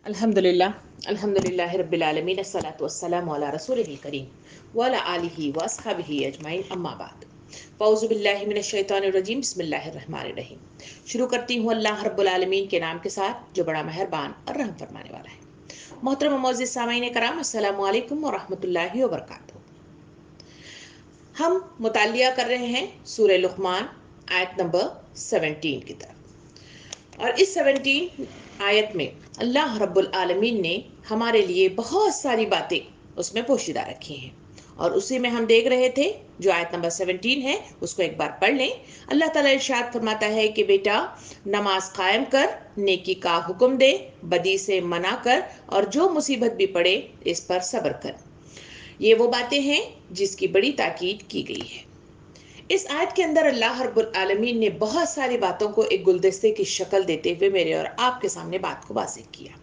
अल्हम्दुलिल्लाह रब्बिल आलमीन अस्सलातु वस्सलामु अला रसूलिहिल करीम व अला आलिहि व अस्हाबिहि अजमाइन अम्मा बाद। औज़ु बिल्लाहि मिनश शैतानिर रजीम बिस्मिल्लाहिर रहमानिर रहीम। शुरू करती हूँ अल्लाह रब्बुल आलमीन के नाम के साथ जो बड़ा मेहरबान और रहम फरमाने वाला है। मोहतरम व मुअज़्ज़िज़ सामीन कराम, अस्सलामु अलैकुम व रहमतुल्लाहि व बरकातुहू। हम मुतालिया कर रहे हैं सूरह लुक़मान आयत नंबर 17 की तरफ, और इस 17 आयत में अल्लाह रब्बुल आलमीन ने हमारे लिए बहुत सारी बातें उसमें पोशीदा रखी हैं, और उसी में हम देख रहे थे जो आयत नंबर 17 है उसको एक बार पढ़ लें। अल्लाह ताला इरशाद फरमाता है कि बेटा नमाज कायम कर, नेकी का हुक्म दे, बदी से मना कर, और जो मुसीबत भी पड़े इस पर सब्र कर। ये वो बातें हैं जिसकी बड़ी ताकीद की गई है। इस आयत के अंदर अल्लाह रब्बुल आलमीन ने बहुत सारी बातों को एक गुलदस्ते की शक्ल देते हुए मेरे और आपके सामने बात को वाज़ेह किया।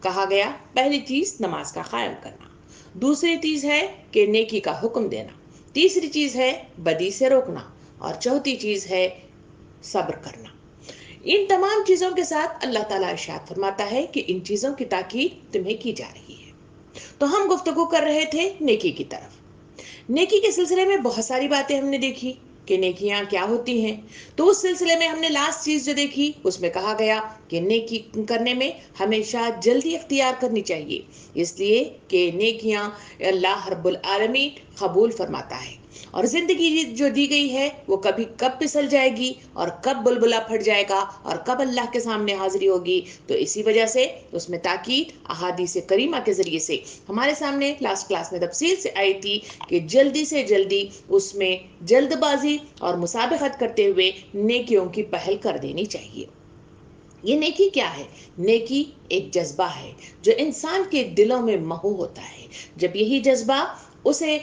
कहा गया पहली चीज नमाज का कायम करना, दूसरी चीज है कि नेकी का हुक्म देना, तीसरी चीज है बदी से रोकना, और चौथी चीज है सब्र करना। इन तमाम चीजों के साथ अल्लाह ताला इरशाद फरमाता है कि इन चीजों की ताकीद तुम्हें की जा रही है। तो हम गुफ्तगू कर रहे थे नेकी की तरफ। नेकी के सिलसिले में बहुत सारी बातें हमने देखी कि नेकियां क्या होती हैं। तो उस सिलसिले में हमने लास्ट चीज जो देखी उसमें कहा गया कि नेकी करने में हमेशा जल्दी इख्तियार करनी चाहिए, इसलिए कि नेकियां अल्लाह रब्बुल आलमीन कबूल फरमाता है। और जिंदगी जो दी गई है वो कभी कब फिसल जाएगी और कब बुलबुला फट जाएगा और कब अल्लाह के सामने हाजिरी होगी। तो इसी वजह से उसमें ताकीद अहादीस करीमा के जरिए से हमारे सामने लास्ट क्लास में तफसील से आई थी कि जल्दी से जल्दी उसमें जल्दबाजी और मुसाबकत करते हुए नेकियों की पहल कर देनी चाहिए। ये नेकी क्या है? नेकी एक जज्बा है जो इंसान के दिलों में महू होता है। जब यही जज्बा उसे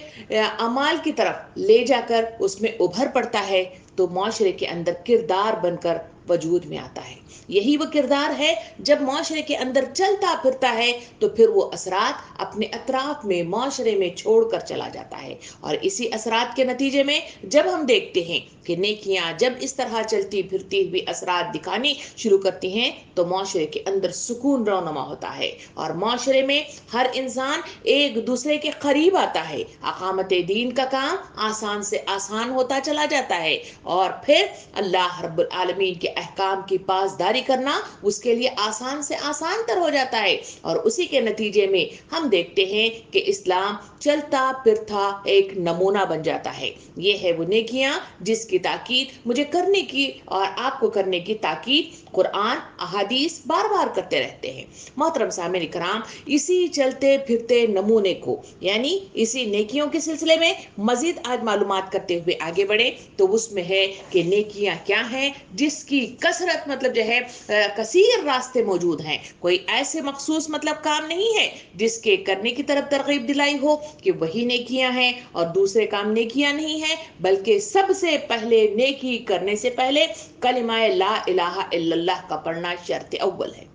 अमाल की तरफ ले जाकर उसमें उभर पड़ता है तो माशरे के अंदर किरदार बनकर वजूद में आता है। यही वो किरदार है जब माशरे के अंदर चलता फिरता है तो फिर वो असरात अपने अतराफ में माशरे में छोड़कर चला जाता है। और इसी असरात के नतीजे में जब हम देखते हैं कि नेकियां जब इस तरह चलती फिरती हुई असरात दिखानी शुरू करती हैं तो माशरे के अंदर सुकून रौनमा होता है और माशरे में हर इंसान एक दूसरे के करीब आता है। अकामत दीन का काम आसान से आसान होता चला जाता है और फिर अल्लाह रब्बुल आलमीन के अहकाम की पासदारी करना उसके लिए आसान से आसान तर हो जाता है। और उसी के नतीजे में हम देखते हैं कि इस्लाम चलता फिरता एक नमूना बन जाता है। ये है वो नेकियां जिसकी ताकीद मुझे करने की और आपको करने की ताकीद कुरान अहादीस बार बार करते रहते हैं। मोहतरम सामीन इकराम, इसी चलते फिरते नमूने को यानी इसी नेकियों के सिलसिले में मजीद आज मालूमात करते हुए आगे बढ़े तो उसमें है कि नेकियां क्या हैं जिसकी कसरत मतलब जो है कसीर रास्ते मौजूद हैं। कोई ऐसे मखसूस मतलब काम नहीं है जिसके करने की तरफ तरगीब दिलाई हो कि वही नेकियां हैं और दूसरे काम नेकियां नहीं है, बल्कि सबसे पहले नेकी करने से पहले कलिमा ला इलाहा इल्लल्लाह का पढ़ना शर्त अव्वल है।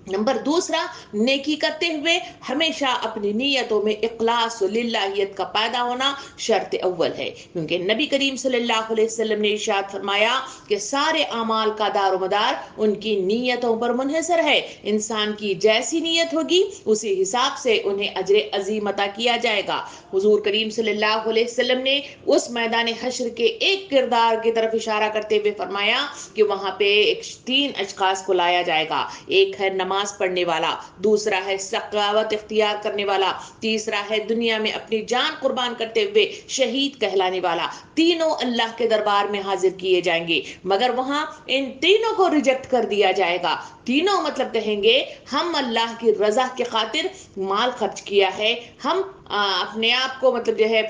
नंबर दूसरा, नेकी करते हुए हमेशा अपनी नीयतों में इखलास और लिल्लाहियत का पैदा होना शर्त अव्वल है, क्योंकि नबी करीम सल्लल्लाहु अलैहि वसल्लम ने इरशाद फरमाया कि सारे अमाल का दारोमदार उनकी नीयतों पर मुनहसर है। इंसान की जैसी नीयत होगी उसी हिसाब से उन्हें अजर अजीम अता किया जाएगा। हुजूर करीम सल्लल्लाहु अलैहि वसल्लम ने उस मैदान हश्र के एक किरदार की तरफ इशारा करते हुए फरमाया कि वहां पे 3 अशखास को लाया जाएगा। एक है नमाज पढ़ने वाला, दूसरा है सखावत इख्तियार करने वाला, तीसरा है दुनिया में अपनी जान कुर्बान करते हुए शहीद कहलाने वाला। तीनों अल्लाह के दरबार में हाजिर किए जाएंगे, मगर वहां इन तीनों को रिजेक्ट कर दिया जाएगा। तीनों मतलब कहेंगे हम अल्लाह की रजा के खातिर माल खर्च किया है, हम अपने आप को मतलब जो है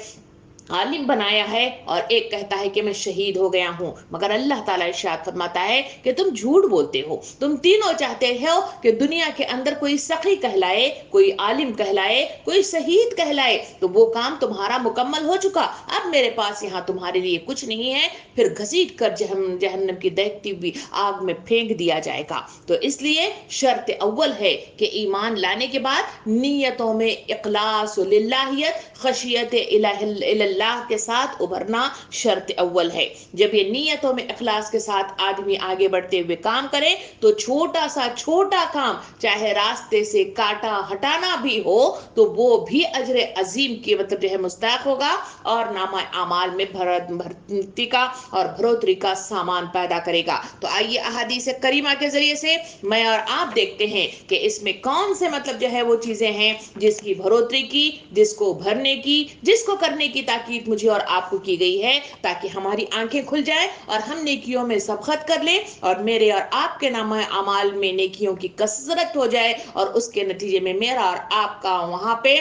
आलिम बनाया है, और एक कहता है कि मैं शहीद हो गया हूं। मगर अल्लाह ताला इरशाद फरमाता है कि तुम झूठ बोलते हो। तुम तीनों चाहते हो कि दुनिया के अंदर कोई सखी कहलाए, कोई आलिम कहलाए, कोई शहीद कहलाए, तो वो काम तुम्हारा मुकम्मल हो चुका। अब मेरे पास यहाँ तुम्हारे लिए कुछ नहीं है, फिर घसीट कर जहन्नम की दहकती हुई आग में फेंक दिया जाएगा। तो इसलिए शर्त अव्वल है कि ईमान लाने के बाद नीयतों में इखलास लिल्लाहियत खशियत इल्लल्लाह اللہ کے ساتھ ابھرنا شرط اول ہے۔ جب یہ نیتوں میں اخلاص کے ساتھ آدمی آگے بڑھتے ہوئے کام کرے تو چھوٹا سا چھوٹا کام چاہے راستے سے کاٹا ہٹانا بھی ہو تو وہ بھی اجر عظیم کی مطلب جو ہے مستحق ہوگا اور نامہ اعمال میں بھرتی کا اور بڑھوتری کا سامان پیدا کرے گا۔ تو آئیے احادیث کریمہ کے ذریعے سے میں اور آپ دیکھتے ہیں کہ اس میں کون سے مطلب جو ہے وہ چیزیں ہیں جس کی بڑھوتری کی، جس کو بھرنے کی، جس کو کرنے کی تاکید مجھے اور آپ کو کی گئی ہے تاکہ ہماری آنکھیں کھل جائیں اور ہم نیکیوں میں سبقت کر لیں اور میرے اور آپ کے نامہ اعمال میں نیکیوں کی کثرت ہو جائے اور اس کے نتیجے میں میرا اور آپ کا وہاں پہ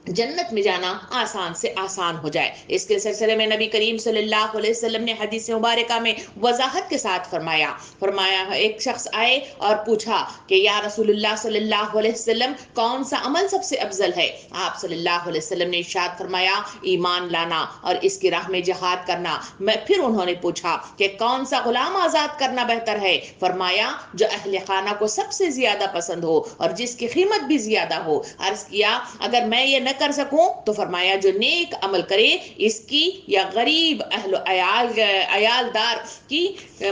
جنت میں جانا آسان سے آسان ہو جائے۔ اس کے سلسلے میں نبی کریم صلی اللہ علیہ وسلم نے حدیث مبارکہ میں وضاحت کے ساتھ فرمایا ایک شخص آئے اور پوچھا کہ یا رسول اللہ صلی اللہ علیہ وسلم کون سا عمل سب سے افضل ہے؟ آپ صلی اللہ علیہ وسلم نے ارشاد فرمایا ایمان لانا اور اس کی راہ میں جہاد کرنا۔ پھر انہوں نے پوچھا کہ کون سا غلام آزاد کرنا بہتر ہے؟ فرمایا جو اہل خانہ کو سب سے زیادہ پسند ہو اور جس کی قیمت بھی زیادہ ہو۔ عرض کیا اگر میں یہ نہ کر سکوں تو فرمایا جو نیک عمل کرے اس کی یا غریب اہل عیال دار کی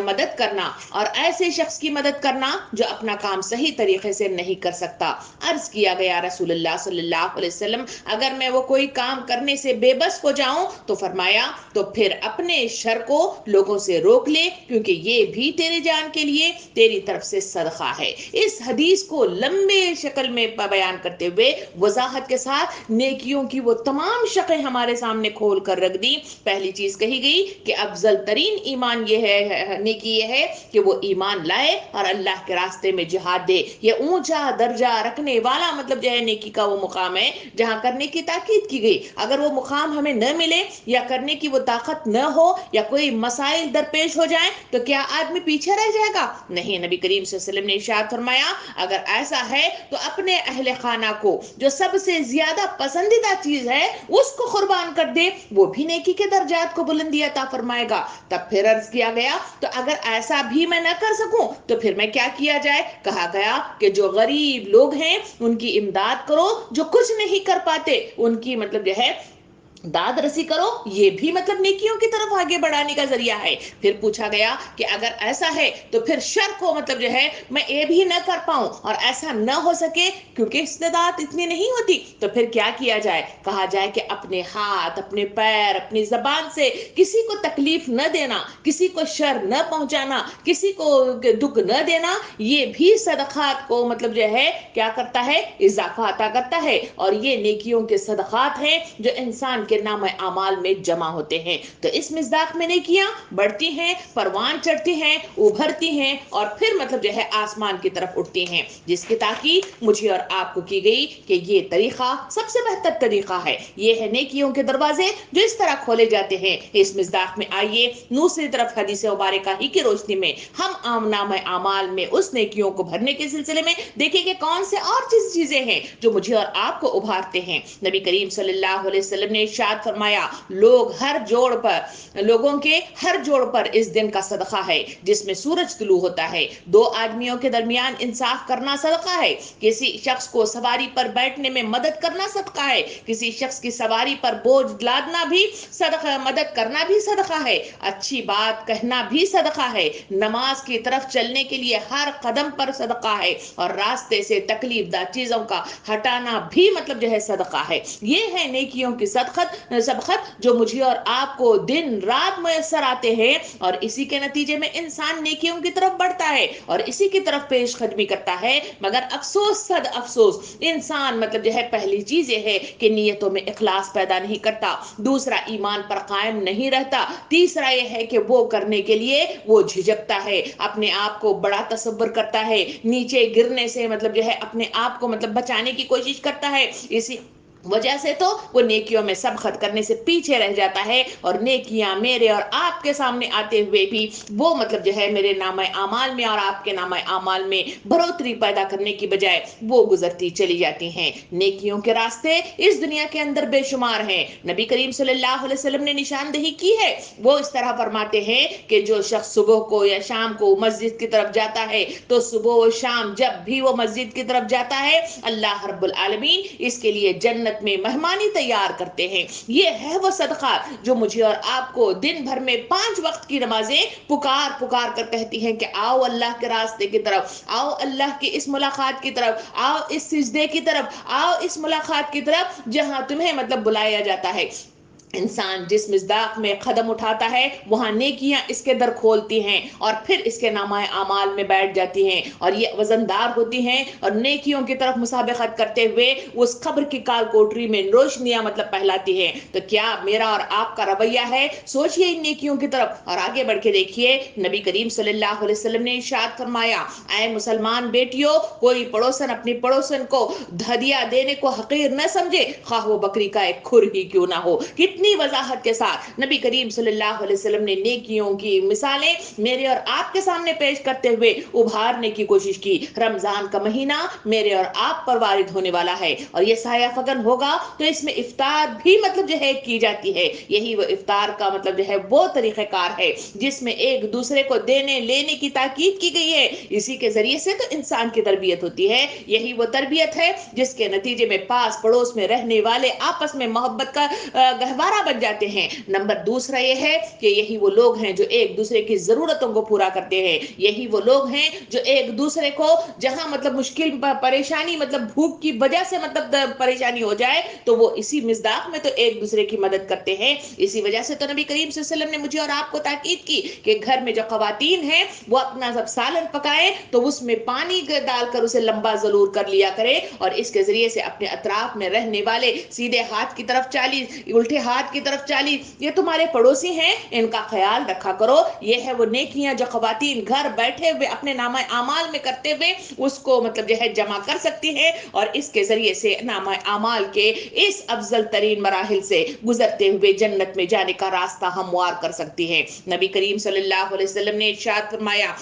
مدد کرنا اور ایسے شخص کی مدد کرنا جو اپنا کام صحیح طریقے سے نہیں کر سکتا۔ عرض کیا گیا رسول اللہ صلی اللہ علیہ وسلم اگر میں وہ کوئی کام کرنے سے بے بس ہو جاؤں تو فرمایا تو پھر اپنے شر کو لوگوں سے روک لے کیونکہ یہ بھی تیری جان کے لیے تیری طرف سے صدقہ ہے۔ اس حدیث کو لمبے شکل میں بیان کرتے ہوئے وضاحت کے ساتھ نیکیوں کی وہ تمام شقیں ہمارے سامنے کھول کر رکھ دی۔ پہلی چیز کہی گئی کہ افضل ترین ایمان یہ ہے، نیکی یہ ہے کہ وہ ایمان لائے اور اللہ کے راستے میں جہاد دے۔ یہ اونچا درجہ رکھنے والا مطلب جو ہے نیکی کا وہ مقام ہے جہاں کرنے کی تاکید کی گئی۔ اگر وہ مقام ہمیں نہ ملے یا کرنے کی وہ طاقت نہ ہو یا کوئی مسائل درپیش ہو جائیں تو کیا آدمی پیچھے رہ جائے گا؟ نہیں، نبی کریم صلی اللہ علیہ وسلم نے ارشاد فرمایا اگر ایسا ہے تو اپنے اہل خانہ کو جو سب سے زیادہ پسندیدہ چیز ہے اس کو قربان کر دے، وہ بھی نیکی کے درجات کو بلندی عطا فرمائے گا۔ تب پھر عرض کیا گیا تو اگر ایسا بھی میں نہ کر سکوں تو پھر میں کیا کیا جائے؟ کہا گیا کہ جو غریب لوگ ہیں ان کی امداد کرو، جو کچھ نہیں کر پاتے ان کی مطلب جو ہے داد رسی کرو، یہ بھی مطلب نیکیوں کی طرف آگے بڑھانے کا ذریعہ ہے۔ پھر پوچھا گیا کہ اگر ایسا ہے تو پھر شر کو مطلب جو ہے میں یہ بھی نہ کر پاؤں اور ایسا نہ ہو سکے کیونکہ استطاعت اتنی نہیں ہوتی تو پھر کیا کیا جائے؟ کہا جائے کہ اپنے ہاتھ، اپنے پیر، اپنی زبان سے کسی کو تکلیف نہ دینا، کسی کو شر نہ پہنچانا، کسی کو دکھ نہ دینا، یہ بھی صدقات کو مطلب جو ہے کیا کرتا ہے؟ اضافہ عطا کرتا ہے اور یہ نیکیوں کے صدقات ہیں جو انسان کے نام اعمال میں جمع ہوتے ہیں۔ تو اس مصداق میں نیکیاں بڑھتی ہیں، پروان چڑھتی ہیں، ابھرتی ہیں اور پھر مطلب جو ہے آسمان کی طرف اٹھتی ہیں، جس کی تاکید مجھے اور آپ کو کی گئی کہ یہ طریقہ سب سے بہتر طریقہ ہے۔ یہ ہے نیکیوں کے دروازے جو اس طرح کھولے جاتے ہیں۔ اس مصداق میں آئیے دوسری طرف حدیث مبارکہ ہی کی روشنی میں ہم نام اعمال میں اس نیکیوں کو بھرنے کے سلسلے میں دیکھیں کہ کون سے اور چیزیں ہیں جو مجھے اور آپ کو ابھارتے ہیں۔ نبی کریم صلی اللہ علیہ وسلم نے ارشاد فرمایا لوگوں کے ہر جوڑ پر اس دن کا صدقہ ہے جس میں سورج طلوع ہوتا ہے۔ دو آدمیوں کے درمیان انصاف کرنا صدقہ ہے، کسی شخص کو سواری پر بیٹھنے میں مدد کرنا صدقہ ہے، کسی شخص کی سواری پر بوجھ لادنا بھی صدقہ، مدد کرنا بھی صدقہ ہے، اچھی بات کہنا بھی صدقہ ہے، نماز کی طرف چلنے کے لیے ہر قدم پر صدقہ ہے اور راستے سے تکلیف دہ چیزوں کا ہٹانا بھی مطلب جو ہے صدقہ ہے۔ یہ ہے نیکیوں کی سبقت جو مجھے اور آپ کو دن رات میسر آتے ہیں اور اسی کے نتیجے میں انسان نیکیوں کی طرف بڑھتا ہے اور اسی کی طرف پیش قدمی کرتا ہے۔ مگر افسوس صد افسوس انسان مطلب جو ہے پہلی چیز یہ ہے کہ نیتوں میں اخلاص پیدا نہیں کرتا، دوسرا ایمان پر قائم نہیں رہتا، تیسرا یہ ہے کہ وہ کرنے کے لیے وہ جھجکتا ہے، اپنے آپ کو بڑا تصور کرتا ہے، نیچے گرنے سے مطلب جو ہے اپنے آپ کو مطلب بچانے کی کوشش کرتا ہے، اسی وجہ سے تو وہ نیکیوں میں سبقت کرنے سے پیچھے رہ جاتا ہے اور نیکیاں میرے اور آپ کے سامنے آتے ہوئے بھی وہ مطلب جو ہے میرے نامہ اعمال میں اور آپ کے نامہ اعمال میں بڑھوتری پیدا کرنے کی بجائے وہ گزرتی چلی جاتی ہیں۔ نیکیوں کے راستے اس دنیا کے اندر بے شمار ہیں۔ نبی کریم صلی اللہ علیہ وسلم نے نشاندہی کی ہے، وہ اس طرح فرماتے ہیں کہ جو شخص صبح کو یا شام کو مسجد کی طرف جاتا ہے تو صبح و شام جب بھی وہ مسجد کی طرف جاتا ہے اللہ رب العالمین اس کے لیے جنت जन्नत में मेहमानी तैयार करते हैं। ये है वो सदका जो मुझे और आपको दिन भर में 5 वक्त की नमाजें पुकार पुकार कर कहती हैं कि आओ अल्लाह के रास्ते की तरफ, आओ अल्लाह की इस मुलाकात की तरफ, आओ इस सिजदे की तरफ, आओ इस मुलाकात की तरफ जहां तुम्हें मतलब बुलाया जाता है। इंसान जिस मिज़दाक में कदम उठाता है वहां नेकियां इसके दर खोलती हैं और फिर इसके नामाए आमाल में बैठ जाती हैं और ये वजनदार होती हैं और नेकियों की तरफ मुसाबिकत करते हुए उस कब्र की काल कोठरी में रोशनियां मतलब पहलाती हैं। तो क्या मेरा और आपका रवैया है? सोचिए इन नेकियों की तरफ और आगे बढ़ के देखिए। नबी करीम सल्लल्लाहु अलैहि वसल्लम ने इरशाद फरमाया, ऐ मुसलमान बेटियों, कोई पड़ोसन अपनी पड़ोसन को हदिया देने को हकीर न समझे, खा वो बकरी का एक खुर ही क्यों ना हो। कितनी वजाहत के साथ नबी करीम सल्लल्लाहु अलैहि वसल्लम ने नेकियों की मिसालें मेरे और आपके सामने पेश करते हुए उभारने की कोशिश की। रमजान का महीना मेरे और आप पर वारिद होने वाला है और ये साया फगन होगा तो इसमें इफ्तार भी मतलब जो है की जाती है। यही वो इफ्तार का मतलब जो है वो तरीक़ेकार है जिसमें एक दूसरे को देने लेने की ताकीद की गई है। इसी के जरिए से तो इंसान की तरबियत होती है। यही वो तरबियत है जिसके नतीजे में पास पड़ोस में रहने वाले आपस में मोहब्बत का गहवारा बन जाते हैं। नंबर दूसरा ये है कि यही वो लोग हैं जो एक दूसरे की जरूरतों को पूरा करते हैं। यही वो लोग हैं जो एक दूसरे को जहां मतलब मुश्किल परेशानी मतलब भूख की वजह से मतलब परेशानी हो जाए तो वो इसी मिज़दाक में तो एक दूसरे की मदद करते हैं। इसी वजह से तो नबी करीम सल्लल्लाहु अलैहि वसल्लम ने मुझे और आपको ताकीद की कि घर में जो खवातीन हैं वो अपना सब सालन पकाए तो उसमें पानी डालकर उसे लंबा जरूर कर लिया करे और इसके जरिए से अपने अतराफ में रहने वाले सीधे हाथ की तरफ 40, उल्टे हाथ की तरफ 40, ये तुम्हारे पड़ोसी हैं, इनका ख्याल रखा करो। ये है वो नेकियां जो खवातीन घर बैठे हुए अपने नामा आमाल में करते हुए उसको मतलब जो है जमा कर सकती है और इसके जरिए से नामा आमाल के इस अफजल तरीन मराहिल से गुजरते हुए जन्नत में जाने का रास्ता हमवार कर सकती है। नबी करीम सल्लल्लाहु अलैहि वसल्लम ने इरशाद फरमाया,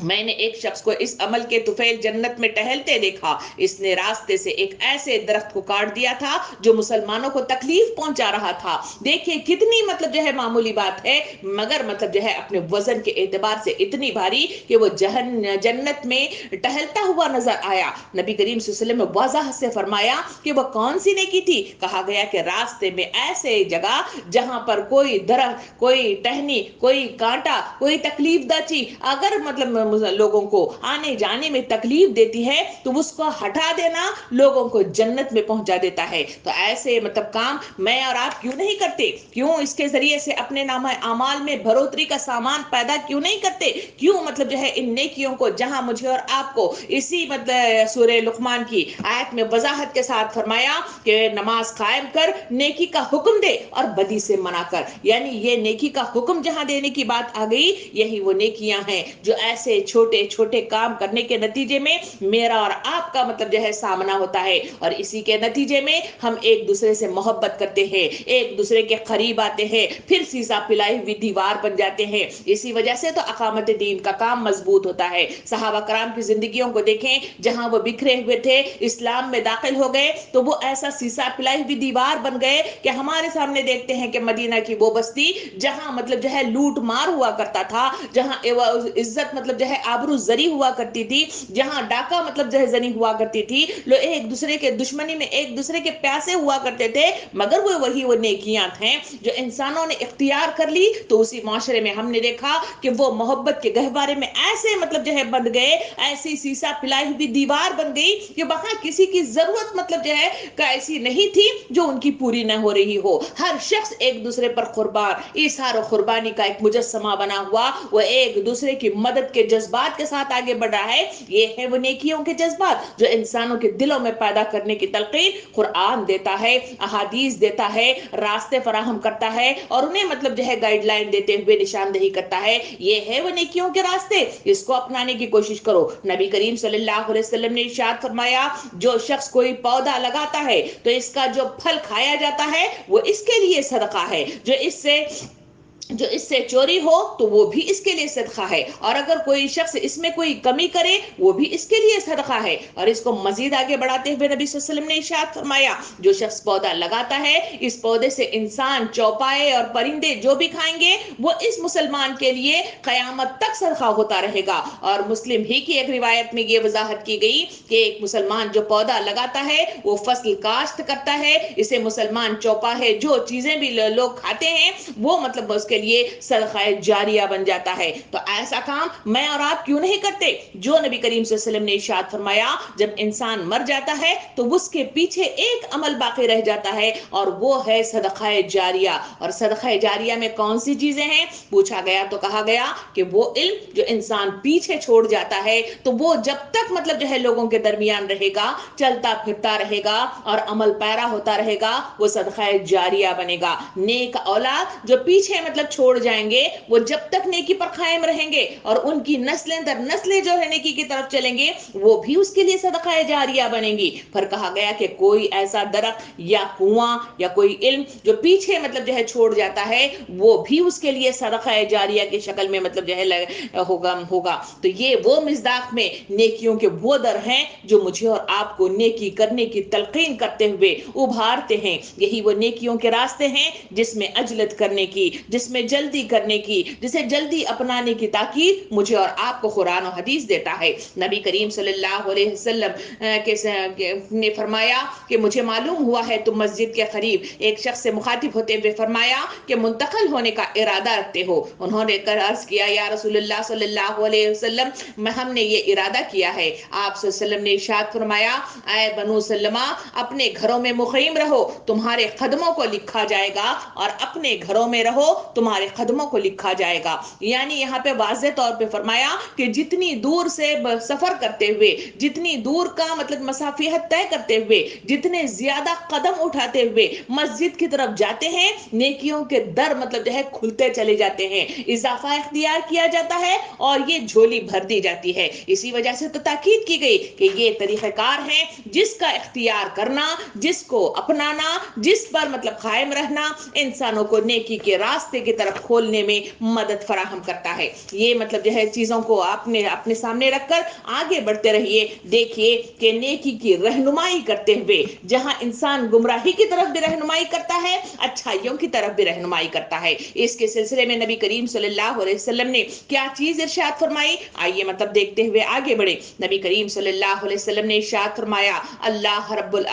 मैंने एक शख्स को इस अमल के तुफैल जन्नत में टहलते देखा। इसने रास्ते से एक ऐसे दरख्त को काट दिया था जो मुसलमानों को तकलीफ पहुंचा रहा था। देखिए कितनी मतलब जो है मामूली बात है मगर मतलब जो है अपने वजन के एतबार से इतनी भारी कि वो जन्नत में टहलता हुआ नजर आया। नबी करीम सल्लल्लाहु अलैहि वसल्लम ने वजाहत से फरमाया कि वह कौन सी नेकी थी। कहा गया कि रास्ते में ऐसे जगह जहां पर कोई दरख्त, कोई टहनी, कोई कांटा, कोई तकलीफ दा चीज अगर मतलब लोगों को आने जाने में तकलीफ देती है तो उसको हटा देना लोगों को जन्नत में पहुंचा देता है। तो ऐसे मतलब काम मैं और आप क्यों नहीं करते? क्यों इसके जरिए से अपने नामा आमाल में बढ़ोतरी का सामान पैदा क्यों नहीं करते? क्यों मतलब जो है इन नेकियों को जहां मुझे और आपको इसी मतलब सूरह लुकमान की आयत में वजाहत के साथ फरमाया कि नमाज कायम कर, नेकी का हुक्म दे और बदी से मना कर, यानी ये नेकी का हुक्म जहां देने की बात आ गई यही वो नेकियां हैं जो ऐसे छोटे छोटे काम करने के नतीजे में मेरा और आपका मतलब जो है सामना होता है और इसी के नतीजे में हम एक दूसरे से मोहब्बत करते हैं, एक दूसरे के करीब आते हैं, फिर सीसा पिलाई हुई दीवार बन जाते हैं। इसी वजह से तो अकामत दीन का काम मजबूत होता है। सहाबा कराम की जिंदगियों को देखें, जहां वो बिखरे हुए थे इस्लाम में दाखिल हो गए तो वो ऐसा सीसा पिलाई हुई दीवार बन गए कि हमारे सामने देखते हैं कि मदीना की वो बस्ती जहां मतलब जो है लूट मार हुआ करता था, जहां इज्जत मतलब जो है आबरू जरी हुआ करती थी, जहां डाका मतलब जो है जनी हुआ करती थी, लोग एक दूसरे के दुश्मनी में एक दूसरे के प्यासे हुआ करते थे, मगर वो वही वो नेकियां थे जो इंसानों ने इख्तियार कर ली तो उसी माशरे में हमने देखा कि वो मोहब्बत के गहवारे में ऐसे मतलब जो है बन गए, ऐसी सीसा पिलाई हुई दीवार बन गई कि वहां किसी की जरूरत मतलब जो है ऐसी नहीं थी जो उनकी पूरी न हो रही हो। हर शख्स एक दूसरे पर कुर्बान, इसार और कुर्बानी का एक मुजस्समा बना हुआ, वो एक दूसरे की मदद के जज्बात के साथ आगे बढ़ रहा है। ये है वो नेकियों के जज्बात जो इंसानों के दिलों में पैदा करने की तलकीन कुरान देता है, अहादीस देता है, रास्ते फराहम करता है और उन्हें मतलब जो है गाइडलाइन देते हुए निशानदेही करता है। ये है वो नेकियों के रास्ते, इसको अपनाने की कोशिश करो। नबी करीम सल्लल्लाहु अलैहि वसल्लम ने इरशाद फरमाया, जो शख्स कोई पौधा लगाता है तो इसका जो फल खाया जाता है वो इसके लिए सदका है, जो इससे जो इससे चोरी हो तो वो भी इसके लिए सदका है, और अगर कोई शख्स इसमें कोई कमी करे वो भी इसके लिए सदका है। और इसको मजीद आगे बढ़ाते हुए नबी सल्लल्लाहु अलैहि वसल्लम ने इरशाद फरमाया, जो शख्स पौधा लगाता है, इस पौधे से इंसान, चौपाए और परिंदे जो भी खाएंगे वो इस मुसलमान के लिए कयामत तक सदका होता रहेगा। और मुस्लिम ही की एक रिवायत में ये वजाहत की गई कि एक मुसलमान जो पौधा लगाता है, वो फसल काश्त करता है, इसे मुसलमान चौपाए जो चीजें भी लोग खाते हैं वो मतलब उसके लिए सदका जारिया बन जाता है। तो ऐसा काम मैं और आप क्यों नहीं करते, जो नबी करीम सल्लल्लाहु अलैहि वसल्लम ने इरशाद फरमाया, जब इंसान मर जाता है तो उसके पीछे एक अमल बाकी रह जाता है और वो है सदका जारिया। और सदका जारिया में कौन सी चीजें हैं, पूछा गया तो कहा गया कि वो इल्म जो इंसान पीछे छोड़ जाता है, तो वो जब तक मतलब जो है लोगों के दरमियान रहेगा, चलता फिरता रहेगा और अमल पैरा होता रहेगा, वो सदका जारिया बनेगा। नेक औलाद जो पीछे मतलब छोड़ जाएंगे, वो जब तक नेकी पर कायम रहेंगे और उनकी नस्लें दर नस्लें जो है नेकी की तरफ चलेंगे, वो भी उसके लिए सदका जारिया बनेंगी। फिर कहा गया कि कोई ऐसा दरख्त या कुआं या कोई इल्म जो पीछे मतलब जो है छोड़ जाता है, वो भी उसके लिए सदका जारिया की शक्ल में मतलब जो है होगा। तो ये वो मिज़दाक में नेकियों के वो दर हैं जो मुझे और आपको नेकी करने की तलकीन करते हुए उभारते हैं। यही वो नेकियों के रास्ते हैं जिसमें अजलत करने की, जिसमें जल्दी करने की, जिसे जल्दी अपनाने की ताकीद मुझे और आपको कुरान और हदीस देता है। नबी करीम सल्लल्लाहु अलैहि वसल्लम ने फरमाया कि मुझे मालूम हुआ है तुम मस्जिद के करीब, एक शख्स से मुखातिब होते हुए फरमाया कि मुंतकिल होने का इरादा रखते हो। उन्होंने अर्ज किया, या रसूलुल्लाह सल्लल्लाहु अलैहि वसल्लम, हमने ये इरादा किया है। आप सल्लल्लाहु अलैहि वसल्लम ने इरशाद फरमाया, आए बनु सल्लमा, अपने घरों में मुक़ीम रहो, तुम्हारे कदमों को लिखा जाएगा, और अपने घरों में रहो, तुम्हारे कदमों को लिखा जाएगा। यानी यहाँ पे वाज़ेह तौर पे फरमाया कि जितनी दूर से सफर करते हुए, जितनी दूर का मतलब मसाफियत तय करते हुए, जितने ज्यादा कदम उठाते हुए मस्जिद की तरफ जाते हैं, नेकियों के दर मतलब जो है खुलते चले जाते हैं, इजाफा इख्तियार किया जाता है और ये झोली भर दी जाती है। इसी वजह से तो ताकीद की गई कि ये तरीक़ेकार है जिसका इख्तियार करना, जिसको अपनाना, जिस पर मतलब कायम रहना इंसानों को नेकी के रास्ते की तरफ खोलने में मदद फराहम करता है। ये मतलब जो है चीजों को आपने अपने सामने रखकर आगे बढ़ते रहिए। देखिए कि नेकी की रहनुमाई करते हुए जहां इंसान गुमराही की तरफ भी रहनुमाई करता है, अच्छाइयों की तरफ भी रहनुमाई करता है। इसके सिलसिले में नबी करीम सल्लल्लाहु अलैहि वसल्लम ने क्या चीज इरशाद फरमाई, आइए मतलब देखते हुए आगे बढ़े। नबी करीम सल्लल्लाहु अलैहि वसल्लम ने इरशाद फरमाया, अल्लाह रब्बुल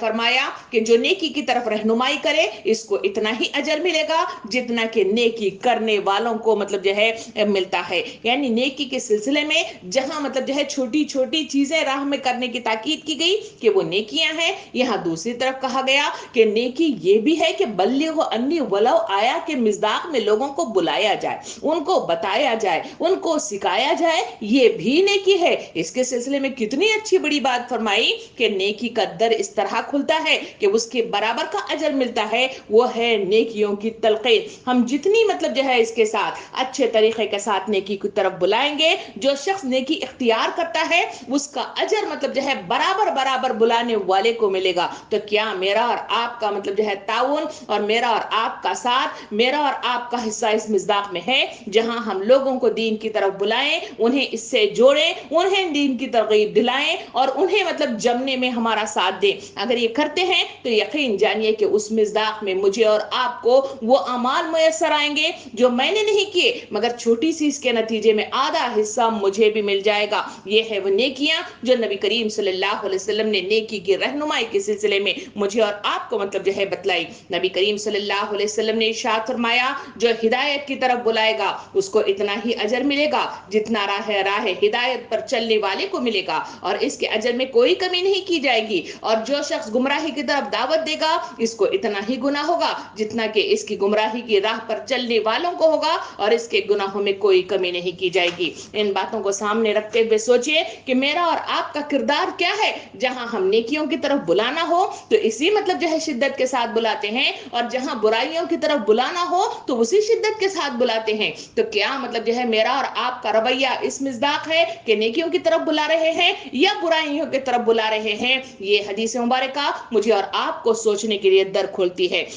फरमाया कि जो नेकी की तरफ रहनुमाई करे, इसको इतना ही अजर मिलेगा जितना कि नेकी करने वालों को मतलब जो है मिलता है। यानी नेकी के सिलसिले में जहां मतलब जो है छोटी छोटी चीजें राह में करने की ताकीद की गई कि वो नेकियां हैं, यहां दूसरी तरफ कहा गया कि नेकी ये भी है कि बल्लिगु अन्नी वलौ आया के मिज़दाक में लोगों को बुलाया जाए, उनको बताया जाए, उनको सिखाया जाए, ये भी नेकी है। इसके सिलसिले में कितनी अच्छी बड़ी बात फरमाई कि नेकी का दर इस तरह खुलता है कि उसके बराबर का अजर मिलता है, वो है नेकियों की तलकीन। हम जितनी मतलब जो है इसके साथ अच्छे तरीके के साथ नेकी की तरफ बुलाएंगे, जो शख्स नेकी इख्तियार करता है उसका अजर मतलब जो है बराबर बराबर बुलाने वाले को मिलेगा। तो क्या मेरा और आपका मतलब जो है ताउन और मेरा और आपका साथ, मेरा और आपका हिस्सा इस मिज़दाक में है जहां हम लोगों को दीन की तरफ बुलाएं, उन्हें इससे जोड़ें, उन्हें दीन की तरगीब दिलाएं और उन्हें मतलब जमने में हमारा साथ दें। अगर ये करते हैं तो यकीन जानिए कि उस मिज़दाक में मुझे और आपको वो अमाल मुयस्सर आएंगे जो मैंने नहीं किए, मगर छोटी सी इसके नतीजे में आधा हिस्सा मुझे भी मिल जाएगा। ये है वो नेकियां जो नबी करीम सल्लल्लाहु अलैहि वसल्लम ने नेकी की रहनुमाई के सिलसिले में मुझे और आपको मतलब जो है बतलाई। नबी करीम सल्लल्लाहु अलैहि वसल्लम ने इरशाद फरमाया, जो हिदायत की तरफ बुलाएगा उसको इतना ही अजर मिलेगा जितना राह हिदायत पर चलने वाले को मिलेगा, और इसके अजर में कोई कमी नहीं की जाएगी। और जो शख्स गुमराही की तरफ दावत देगा, इसको इतना ही गुनाह होगा जितना कि इसकी गुमराही की राह पर चलने वालों को होगा, और इसके गुनाहों में कोई कमी नहीं की जाएगी। इन बातों को सामने रखते हुए सोचिए कि मेरा और आपका किरदार क्या है। जहां हम नेकियों की तरफ बुलाना हो तो इसी मतलब जो है शिद्दत के साथ बुलाते हैं, और जहां बुराइयों की तरफ बुलाना हो तो उसी शिद्दत के साथ बुलाते हैं। तो क्या मतलब जो है मेरा और आपका रवैया इस मिज़दाक है कि नेकियों की तरफ बुला रहे हैं या बुराइयों की तरफ बुला रहे हैं। ये हदीस मुबारक मुझे और आपको सोचने के लिए दर खोलती है।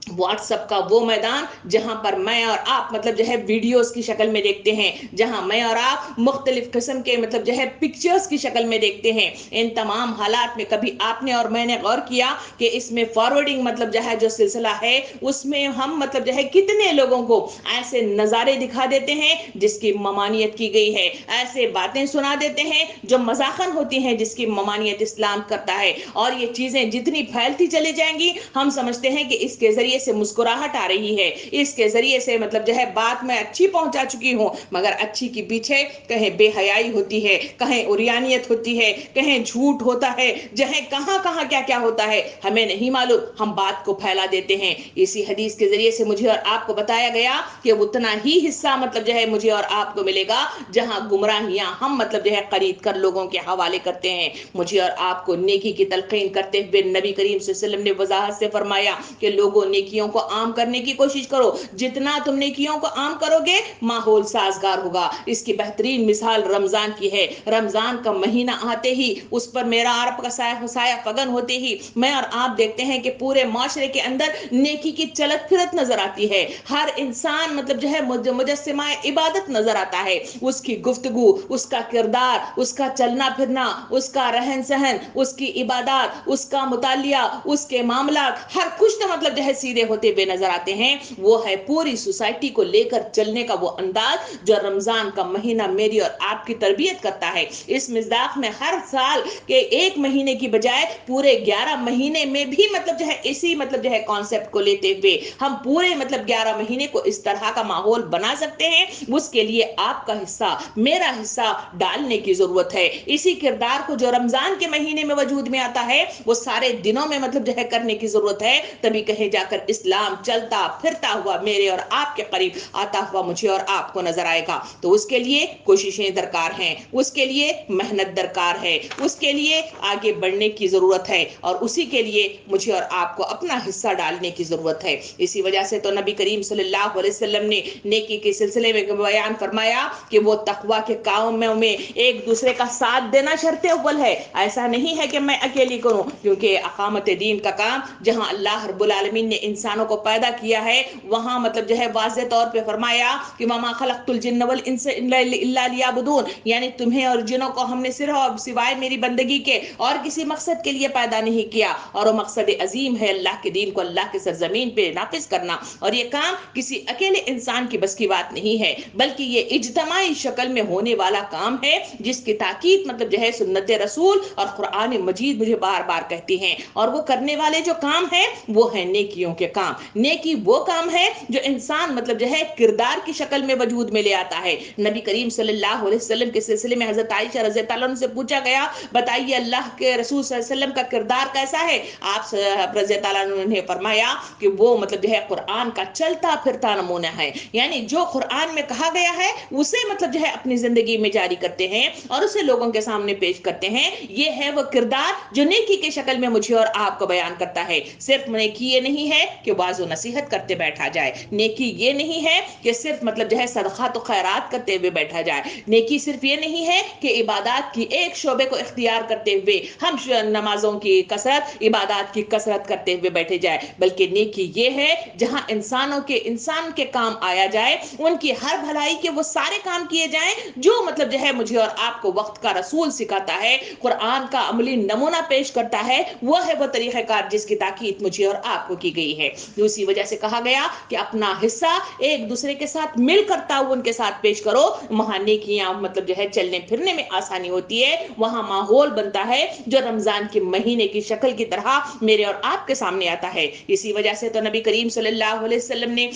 व्हाट्सएप का वो मैदान जहां पर मैं और आप मतलब जो है वीडियोस की शक्ल में देखते हैं, जहां मैं और आप मुख्तलिफ किस्म के मतलब जो है पिक्चर्स की शक्ल में देखते हैं। इन तमाम हालात में कभी आपने और मैंने गौर किया कि इसमें फॉरवर्डिंग मतलब जो है जो सिलसिला है उसमें हम मतलब जो है कितने लोगों को ऐसे नज़ारे दिखा देते हैं जिसकी ममानियत की गई है, ऐसे बातें सुना देते हैं जो मजाकन होती हैं जिसकी ममानियत इस्लाम करता है। और ये चीजें जितनी फैलती चली जाएंगी हम समझते हैं कि इसके जरिए से मुस्कुराहट आ रही है, इसके जरिए से मतलब जो है बात मैं अच्छी पहुंचा चुकी हूं, मगर अच्छी के पीछे कहीं बेहयाई होती है, कहीं उरियानियत होती है, कहीं झूठ होता है, जहाँ कहां कहां क्या क्या होता है हमें नहीं मालूम, हम बात को फैला देते हैं। इसी हदीस के जरिए से मुझे और आपको बताया गया कि उतना ही हिस्सा मतलब जो है मुझे और आपको मिलेगा जहां गुमराहियां हम मतलब जो है खरीद कर लोगों के हवाले करते हैं। मुझे और आपको नेकी की तलकीन करते हुए नबी करीम सल्लल्लाहु अलैहि वसल्लम ने वजाहत से फरमाया कि लोगों नेकियों को आम करने की कोशिश करो, जितना तुम नेकियों को आम करोगे माहौल साजगार होगा। इसकी बेहतरीन मिसाल रमजान की है। रमजान का महीना आते ही उस पर मेरा आरब का साया फगन होते ही मैं और आप देखते हैं कि पूरे माशरे के अंदर नेकी की चलत फिरत नजर आती है। हर इंसान मतलब जो है मुजस्सिमा इबादत नजर आता है। उसकी गुफ्तगू, उसका किरदार, उसका चलना फिरना, उसका रहन सहन, उसकी इबादत, उसका मुतालिया, उसके मामला, हर कुछ तो मतलब जो है सीधे होते हुए नजर आते हैं। वो है पूरी सोसाइटी को लेकर चलने का वो अंदाज जो रमजान का महीना मेरी और आपकी तरबियत करता है। इस मिज़दाक में हर साल के एक महीने की बजाय पूरे 11 महीने में भी मतलब जो है इसी मतलब जो है कॉन्सेप्ट को लेते हुए हम पूरे मतलब 11 महीने को इस तरह का माहौल बना सकते हैं। उसके लिए आपका हिस्सा, मेरा हिस्सा डालने की जरूरत है। इसी किरदार को जो रमजान के महीने में वजूद में आता है वो सारे दिनों में मतलब जो है करने की जरूरत है। तभी कहीं जाकर इस्लाम चलता फिरता हुआ मेरे और आपके करीब आता हुआ मुझे और आपको नजर आएगा। तो उसके लिए कोशिशें दरकार हैं, उसके लिए मेहनत दरकार है, उसके लिए आगे बढ़ने की जरूरत है और उसी के लिए मुझे और आपको अपना हिस्सा डालने की जरूरत है। इसी वजह से तो नबी करीम सल्लल्लाहु अलैहि वसल्लम ने नेकी के सिलसिले में बयान फरमाया कि वो तकवा के कामों में एक दूसरे का साथ देना शर्त अव्वल है। ऐसा नहीं है कि मैं अकेली करूं, क्योंकि अकामत दीन का काम जहां अल्लाह रब्बुल आलमीन ने इंसानों को पैदा किया है वहां मतलब जो है वाज़ेह तौर पे फरमाया कि वमा खलक़तुल जिन्न वल इंसा इल्ला लियअबुदून, यानी तुम्हें और जिनों को हमने सिर्फ और सिवाय मेरी बंदगी के और किसी मकसद के लिए पैदा नहीं किया। और वो मकसद अजीम है अल्लाह के दीन को अल्लाह के सरजमीन पे नाफिज करना। और ये काम किसी अकेले इंसान की बस की बात नहीं है, बल्कि ये इज्तमाई शक्ल में होने वाला काम है जिसकी ताकीद मतलब जो है सुन्नत रसूल और कुरान मजीद मुझे बार बार कहती हैं। और वो करने वाले जो काम है वो है नेकियों के काम। नेकी वो काम है जो इंसान मतलब जो है किरदार की शक्ल में वजूद में ले आता है। नबी करीम सल्लल्लाहु अलैहि वसल्लम के सिलसिले में हजरत आयशा रज़ी अल्लाह अन्हा से पूछा गया, बताइए अल्लाह के रसूल सल्लल्लाहु अलैहि वसल्लम का किरदार कैसा है? आप रज़ी अल्लाह अन्हा ने फरमाया कि वो मतलब जो है कुरान का चलता फिरता नमूना है, यानी जो कुरान में कहा गया है उसे मतलब जो है अपनी जिंदगी में जारी करते हैं और उसे लोगों के सामने पेश करते हैं। ये है वो किरदार जो नेकी के शक्ल में मुझे और आपको बयान करता है। सिर्फ नेकी ये नहीं है कि वाज़ो नसीहत करते बैठा जाए, नेकी ये नहीं है कि सिर्फ मतलब जो है सदका तो खैरात करते हुए बैठा जाए, नेकी सिर्फ ये नहीं है कि इबादत की एक शोबे को इख्तियार करते हुए हम नमाजों की कसरत, इबादत की कसरत करते हुए बैठे जाए, बल्कि नेकी ये है जहां इंसान के काम आया जाए, उनकी हर भलाई के वो सारे काम किए जाएं जो मतलब जो है मुझे और आपको वक्त का रसूल सिखाता है, कुरान का अमली नमूना पेश करता है। वो है वो तरीक़ाकार जिसकी ताकीद मुझे और आपको की गई है। दूसरी वजह से कहा गया कि अपना हिस्सा एक दूसरे के साथ मिलकर ताउन के साथ पेश करो। वहां नेकियां मतलब जो है चलने फिरने में आसानी होती है, वहां माहौल बनता है जो रमजान के महीने की शक्ल की तरह मेरे और आपके सामने आता है। इसी वजह से तो नबी करीम सल्लल्लाहु अलैहि वसल्लम ने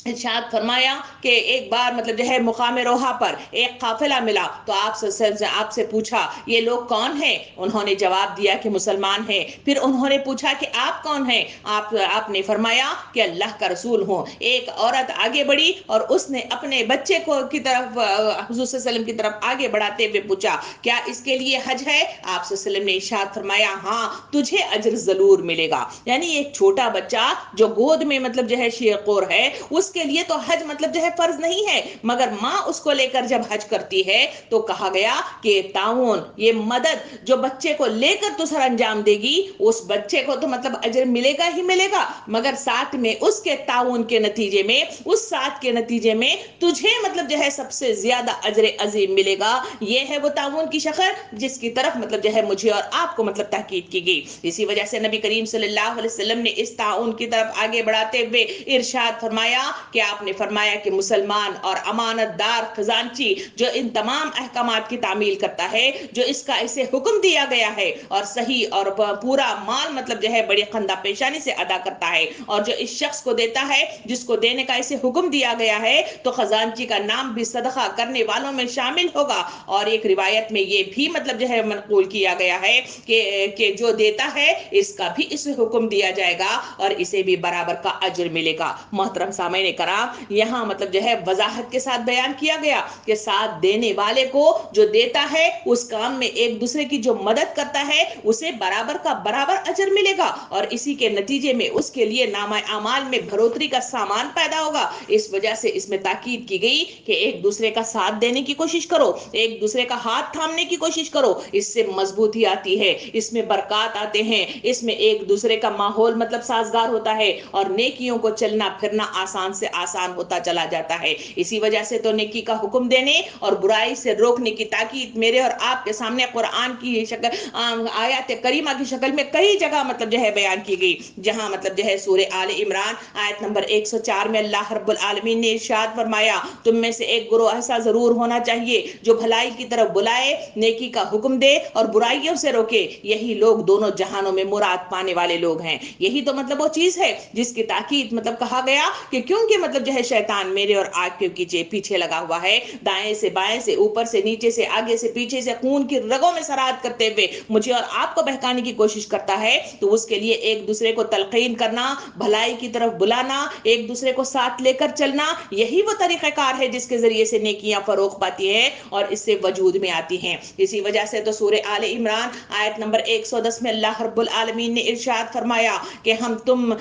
इरशाद फरमाया कि एक बार मतलब जो है मुकाम रोहा पर एक काफिला मिला तो आपसे पूछा ये लोग कौन हैं? उन्होंने जवाब दिया कि मुसलमान हैं। फिर उन्होंने पूछा कि आप कौन हैं? आपने फरमाया कि अल्लाह का रसूल हूं। एक औरत आगे बढ़ी और उसने अपने बच्चे को की तरफ हुजूर सल्लल्लाहु अलैहि वसल्लम की तरफ आगे बढ़ाते हुए पूछा, क्या इसके लिए हज है? आप सल्लल्लाहु अलैहि वसल्लम ने इरशाद फरमाया, हाँ तुझे अजर जरूर मिलेगा। यानी एक छोटा बच्चा जो गोद में मतलब जो है शेरखोर है, उस کے لیے تو حج مطلب جو ہے فرض نہیں ہے، مگر ماں اس کو لے کر جب حج کرتی ہے تو کہا گیا کہ تعاون، یہ مدد جو بچے کو لے کر تو سر انجام دے گی، اس بچے کو تو مطلب اجر ملے گا ہی ملے گا، مگر ساتھ میں اس کے تعاون کے نتیجے میں، اس ساتھ کے نتیجے میں تجھے مطلب جو ہے سب سے زیادہ اجر عظیم ملے گا۔ یہ ہے وہ تعاون کی شکل جس کی طرف مطلب جو ہے مجھے اور آپ کو مطلب تاکید کی گئی۔ اسی وجہ سے نبی کریم صلی اللہ علیہ وسلم نے اس تعاون کی طرف آگے بڑھاتے ہوئے ارشاد فرمایا کہ آپ نے فرمایا کہ مسلمان اور امانت دار خزانچی جو ان تمام احکامات کی تعمیل کرتا ہے، جو اس کا اسے حکم دیا گیا ہے اور صحیح اور پورا مال مطلب جو ہے بڑی خندہ پیشانی سے ادا کرتا ہے، اور جو اس شخص کو دیتا ہے جس کو دینے کا اسے حکم دیا گیا ہے، تو خزانچی کا نام بھی صدقہ کرنے والوں میں شامل ہوگا۔ اور ایک روایت میں یہ بھی مطلب جو ہے منقول کیا گیا ہے کہ جو دیتا ہے اس کا بھی اسے حکم دیا جائے گا اور اسے بھی برابر کا اجر ملے گا۔ محترم سامعین کرام، یہاں مطلب جو ہے وضاحت کے ساتھ بیان کیا گیا کہ ساتھ دینے والے کو جو دیتا ہے اس کام میں ایک دوسرے کی جو مدد کرتا ہے اسے برابر کا برابر اجر ملے گا، اور اسی کے نتیجے میں اس کے لیے نامہ اعمال میں بڑھوتری کا سامان پیدا ہوگا۔ اس وجہ سے اس میں تاکید کی گئی کہ ایک دوسرے کا ساتھ دینے کی کوشش کرو، ایک دوسرے کا ہاتھ تھامنے کی کوشش کرو، اس سے مضبوطی آتی ہے، اس میں برکات آتے ہیں، اس میں ایک دوسرے کا ماحول مطلب سازگار ہوتا ہے اور نیکیوں کو چلنا پھرنا آسان سے آسان ہوتا چلا جاتا ہے۔ اسی وجہ سے تو نیکی کا حکم دینے اور برائی سے روکنے کی تاکید میرے اور آپ کے سامنے قرآن کی شکل آیات کریمہ کی شکل میں کئی جگہ مطلب جو ہے بیان کی گئی، جہاں مطلب جو ہے سورہ آل عمران آیت نمبر 104 میں اللہ رب العالمین نے ارشاد فرمایا، تم میں سے ایک گروہ ایسا ضرور ہونا چاہیے جو بھلائی کی طرف بلائے، نیکی کا حکم دے اور برائیوں سے روکے، یہی لوگ دونوں جہانوں میں مراد پانے والے لوگ ہیں۔ یہی تو مطلب وہ چیز ہے جس کی تاکید مطلب کہا گیا کہ کیونکہ مطلب جو ہے شیطان میرے اور آپ کے پیچھے لگا ہوا ہے، دائیں سے بائیں سے، اوپر سے نیچے سے، آگے سے پیچھے سے، خون کی رگوں میں سرات کرتے ہوئے مجھے اور آپ کو بہکانے کی کوشش کرتا ہے، تو اس کے لیے ایک دوسرے کو تلقین کرنا، بھلائی کی طرف بلانا، ایک دوسرے کو ساتھ لے کر چلنا، یہی وہ طریقہ کار ہے جس کے ذریعے سے نیکیاں فروغ پاتی ہیں اور اس سے وجود میں آتی ہیں۔ اسی وجہ سے تو سورہ آل عمران آیت نمبر 110 میں اللہ رب العالمین نے ارشاد فرمایا کہ تم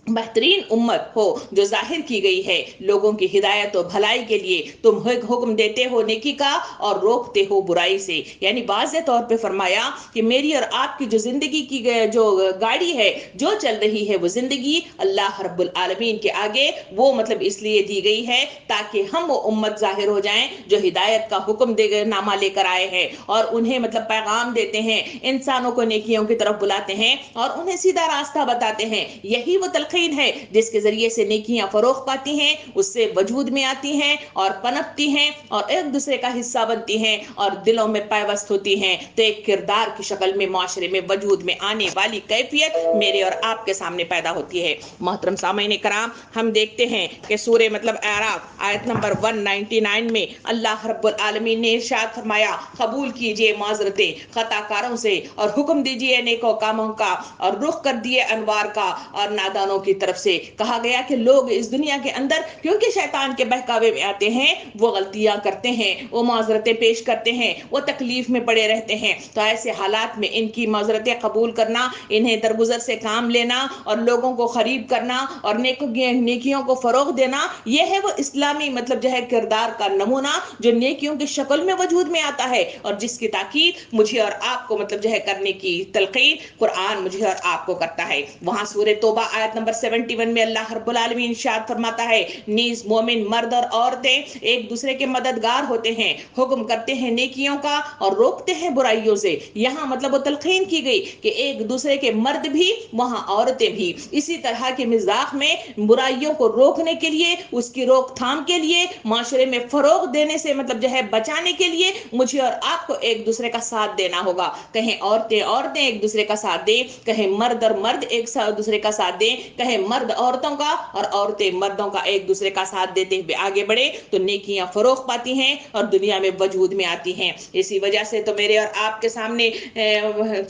بہترین امت ہو جو ظاہر کی گئی ہے لوگوں کی ہدایت و بھلائی کے لیے، تم حکم دیتے ہو نیکی کا اور روکتے ہو برائی سے۔ یعنی واضح طور پہ فرمایا کہ میری اور آپ کی جو زندگی کی جو گاڑی ہے، جو چل رہی ہے، وہ زندگی اللہ رب العالمین کے آگے وہ مطلب اس لیے دی گئی ہے تاکہ ہم وہ امت ظاہر ہو جائیں جو ہدایت کا حکم دے نامہ لے کر آئے ہیں اور انہیں مطلب پیغام دیتے ہیں، انسانوں کو نیکیوں کی طرف بلاتے ہیں اور انہیں سیدھا راستہ بتاتے ہیں۔ یہی وہ تلقین ہے جس کے ذریعے سے نیکیاں فروغ پاتی ہیں، اس سے وجود میں آتی ہیں اور پنپتی ہیں اور ایک دوسرے کا حصہ بنتی ہیں اور دلوں میں پیوست ہوتی ہیں، تو ایک کردار کی شکل میں معاشرے میں وجود میں آنے والی کیفیت میرے اور آپ کے سامنے پیدا ہوتی ہے۔ محترم سامعین کرام، ہم دیکھتے ہیں کہ سورہ مطلب اعراف آیت نمبر 199 میں اللہ رب العالمین نے ارشاد فرمایا، قبول کیجئے معذرتیں خطا کاروں سے اور حکم دیجئے نیکو کاموں کا اور رخ کر دیے انوار کا اور نادانوں کی طرف سے۔ کہا گیا کہ لوگ اس دنیا کے اندر کیونکہ شیطان کے بہکاوے میں آتے ہیں، وہ غلطیاں کرتے ہیں، وہ معذرتیں پیش کرتے ہیں، وہ تکلیف میں پڑے رہتے ہیں، تو ایسے حالات میں ان کی معذرتیں قبول کرنا، انہیں درگزر سے کام لینا اور لوگوں کو قریب کرنا اور نیکیوں کو فروغ دینا، یہ ہے وہ اسلامی مطلب جو ہے کردار کا نمونہ جو نیکیوں کی شکل میں وجود میں آتا ہے اور جس کی تاکید مجھے اور آپ کو مطلب جو ہے کرنے کی تلقین قرآن مجھے اور آپ کو کرتا ہے۔ وہاں سورہ توبہ آیت نمبر 71 میں اللہ رب العالمین ارشاد فرماتا ہے، نیز مومن مرد اور عورتیں ایک دوسرے کے مددگار ہوتے ہیں، حکم کرتے ہیں نیکیوں کا اور روکتے ہیں برائیوں سے۔ یہاں مطلب وہ تلقین کی گئی کہ ایک دوسرے کے مرد بھی وہاں عورتیں بھی اسی طرح کے مزاج میں برائیوں کو روکنے کے لیے، اس کی روک تھام کے لیے، معاشرے میں فروغ دینے سے مطلب جو ہے بچانے کے لیے مجھے اور آپ کو ایک دوسرے کا ساتھ دینا ہوگا۔ کہیں عورتیں ایک دوسرے کا ساتھ دیں، کہیں مرد اور مرد ایک دوسرے کا ساتھ دیں، کہیں مرد عورتوں کا اور عورتیں مردوں کا ایک دوسرے کا ساتھ دیتے ہوئے آگے بڑھے، تو نیکیاں فروغ پاتی ہیں اور دنیا میں وجود میں آتی ہیں۔ اسی وجہ سے تو میرے اور آپ کے سامنے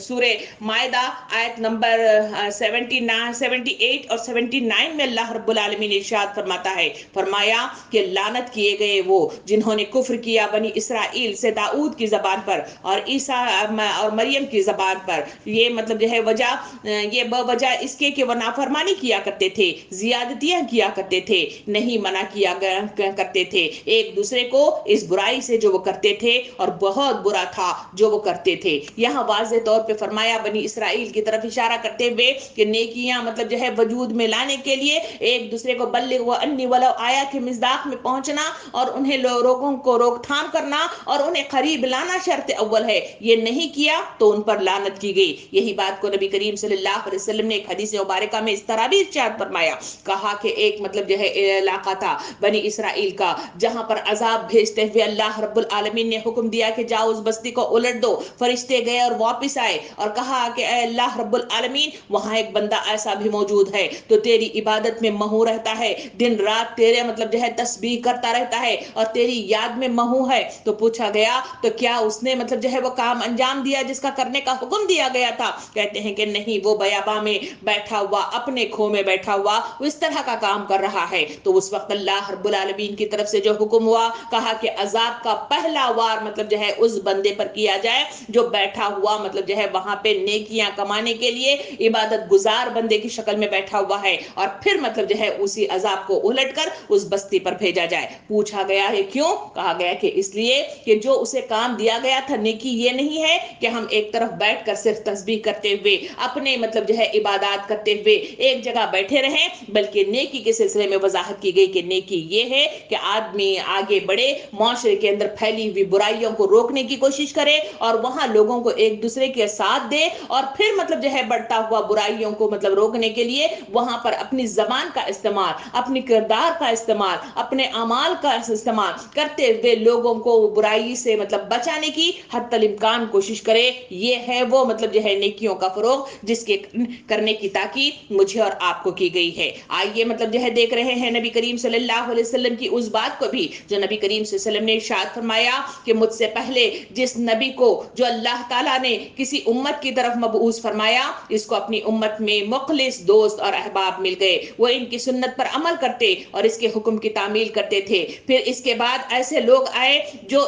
سورہ مائدہ آیت نمبر 78 اور 79 میں اللہ رب العالمین ارشاد فرماتا ہے، فرمایا کہ لعنت کیے گئے وہ جنہوں نے کفر کیا بنی اسرائیل سے داؤد کی زبان پر اور عیسیٰ اور مریم کی زبان پر۔ یہ مطلب جو ہے وجہ، یہ بوجہ اس کے کہ وہ نافرمانی किया करते थे, ज़ियादतियां किया करते थे, नहीं मना किया करते थे एक दूसरे को इस बुराई से जो वो करते थे, और बहुत बुरा था जो वो करते थे। यहाँ वाज़े तौर पे फरमाया बनी इसराइल की तरफ इशारा करते हुए कि नेकियां मतलब जो है वजूद में लाने के लिए एक दूसरे को बल्लिग व अन्नी वलो आया के मिज़दाक में पहुंचना और उन्हें लोगों को रोकथाम करना और उन्हें करीब लाना शर्त अव्वल है। ये नहीं किया तो उन पर लानत की गई। यही बात को नबी करीम सल्लल्लाहु अलैहि वसल्लम ने एक हदीस मुबारका में इस तरह भी इरशाद फरमाया, कहा कि एक मतलब जो है इलाका था बनी इसराइल का, जहां पर अजाब भेजते हुए अल्लाह रब्बुल आलमीन ने हुक्म दिया कि जाओ उस बस्ती को उलट दो। फरिश्ते गए और वापस आए और कहा कि अल्लाह रब्बुल आलमीन वहां एक बंदा ऐसा भी मौजूद है तो तेरी इबादत में महू रहता है, दिन रात तेरे मतलब जो है तस्बीह करता रहता है और तेरी याद में महू है। तो पूछा गया तो क्या उसने मतलब जो है वो काम अंजाम दिया जिसका करने का हुक्म दिया गया था? कहते हैं कि नहीं, वो बयाबा में बैठा हुआ, अपने खो में बैठा हुआ वो इस तरह का काम कर रहा है। तो उस वक्त अल्लाह रब्बुल आलमीन की तरफ से जो हुक्म हुआ, कहा कि अजाब का पहला वार मतलब जो है उस बंदे पर किया जाए जो बैठा हुआ मतलब जो है वहां पे नेकियां कमाने के लिए इबादत गुजार बंदे की शक्ल में बैठा हुआ है, और फिर मतलब जो है उसी अजाब को उलटकर उस बस्ती पर भेजा जाए। पूछा गया है क्यों? कहा गया कि इसलिए कि जो उसे काम दिया गया था नेकी ये नहीं है कि हम एक तरफ बैठकर सिर्फ तस्बीह करते हुए अपने मतलब जो है इबादत करते हुए एक जगह बैठे रहें, बल्कि नेकी के सिलसिले में वजाहत की गई कि नेकी ये है कि आदमी आगे बढ़े, माशरे के अंदर फैली हुई बुराइयों को रोकने की कोशिश करे और वहां लोगों को एक दूसरे के साथ दे, और फिर मतलब जो है बढ़ता हुआ बुराइयों को मतलब रोकने के लिए वहां पर अपनी जबान का इस्तेमाल, अपनी किरदार का इस्तेमाल, अपने अमाल का इस्तेमाल करते हुए लोगों को बुराई से मतलब बचाने की हत्तल इम्कान कोशिश करे। ये है वो मतलब जो है नेकियों का फरोग जिसके करने की ताकीद मुझे और आपको की गई है। आइए मतलब जो है देख रहे हैं नबी करीम सल्लल्लाहु अलैहि वसल्लम की उस बात को भी जो नबी करीम सल्लल्लाहु अलैहि वसल्लम ने इरशाद फरमाया कि मुझसे पहले जिस नबी को जो अल्लाह ताला ने किसी उम्मत की तरफ मबऊस फरमाया, इसको अपनी उम्मत में मुखलिस दोस्त और अहबाब मिल गए। वो इनकी सुन्नत पर अमल करते और इसके हुक्म की तामील करते थे। फिर इसके बाद ऐसे लोग आए जो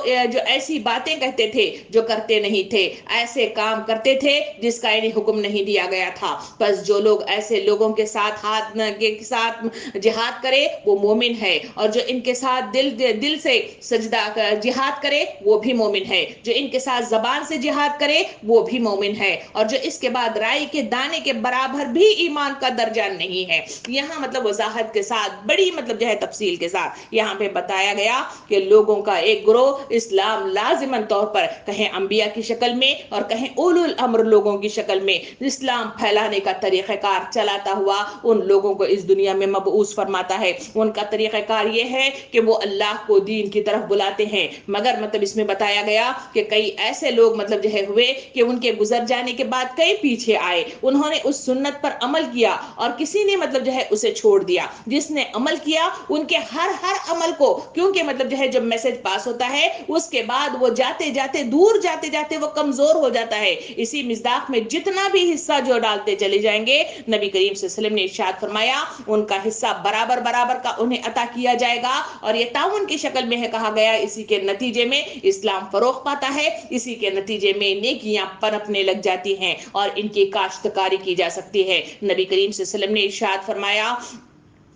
ऐसी बातें कहते थे जो करते नहीं थे, ऐसे काम करते थे जिसका इन्हें हुक्म नहीं दिया गया था। बस जो लोग ऐसे लोगों के साथ हाथ के साथ जिहाद करे वो मोमिन है, और जो इनके साथ दिल से सजदा जिहाद करे वो भी मोमिन है, जो इनके साथ जबान से जिहाद करे वो भी मोमिन है, और जो इसके बाद राई के दाने के बराबर भी ईमान का दर्जा नहीं है। यहाँ मतलब वजाहत के साथ बड़ी मतलब जो है तफसील के साथ यहाँ पे बताया गया कि लोगों का एक ग्रोह इस्लाम लाजिमन तौर पर कहें अंबिया की शक्ल में और कहें उलुल अम्र लोगों की शक्ल में इस्लाम फैलाने का तरीक़ाकार चलाता हुआ उन लोगों को इस दुनिया में मबऊस फरमाता है। उनका तरीक़ाकार ये है कि वो अल्लाह को दीन की तरफ बुलाते हैं, मगर मतलब इसमें बताया गया कि कई ऐसे लोग मतलब जो है हुए कि उनके गुजर जाने के बाद कई पीछे आए, उन्होंने उस सुन्नत पर अमल किया और किसी ने मतलब जो है उसे छोड़ दिया। जिसने अमल किया उनके हर अमल को, क्योंकि मतलब जो है जब मैसेज पास होता है उसके बाद वो जाते जाते दूर जाते जाते वो कमजोर हो जाता है। इसी मिज़दाक में जितना भी हिस्सा जो डालते चले जाएंगे, नबी करीम सल्लल्लाहु अलैहि वसल्लम ने इरशाद फरमाया उनका हिस्सा बराबर बराबर का उन्हें अता किया जाएगा, और ये ताउन की शक्ल में है। कहा गया इसी के नतीजे में इस्लाम फरोग पाता है, इसी के नतीजे में नेकियां पनपने लग जाती हैं और इनकी काश्तकारी की जा सकती है। नबी करीम सल्लल्लाहु अलैहि वसल्लम ने इरशाद फरमाया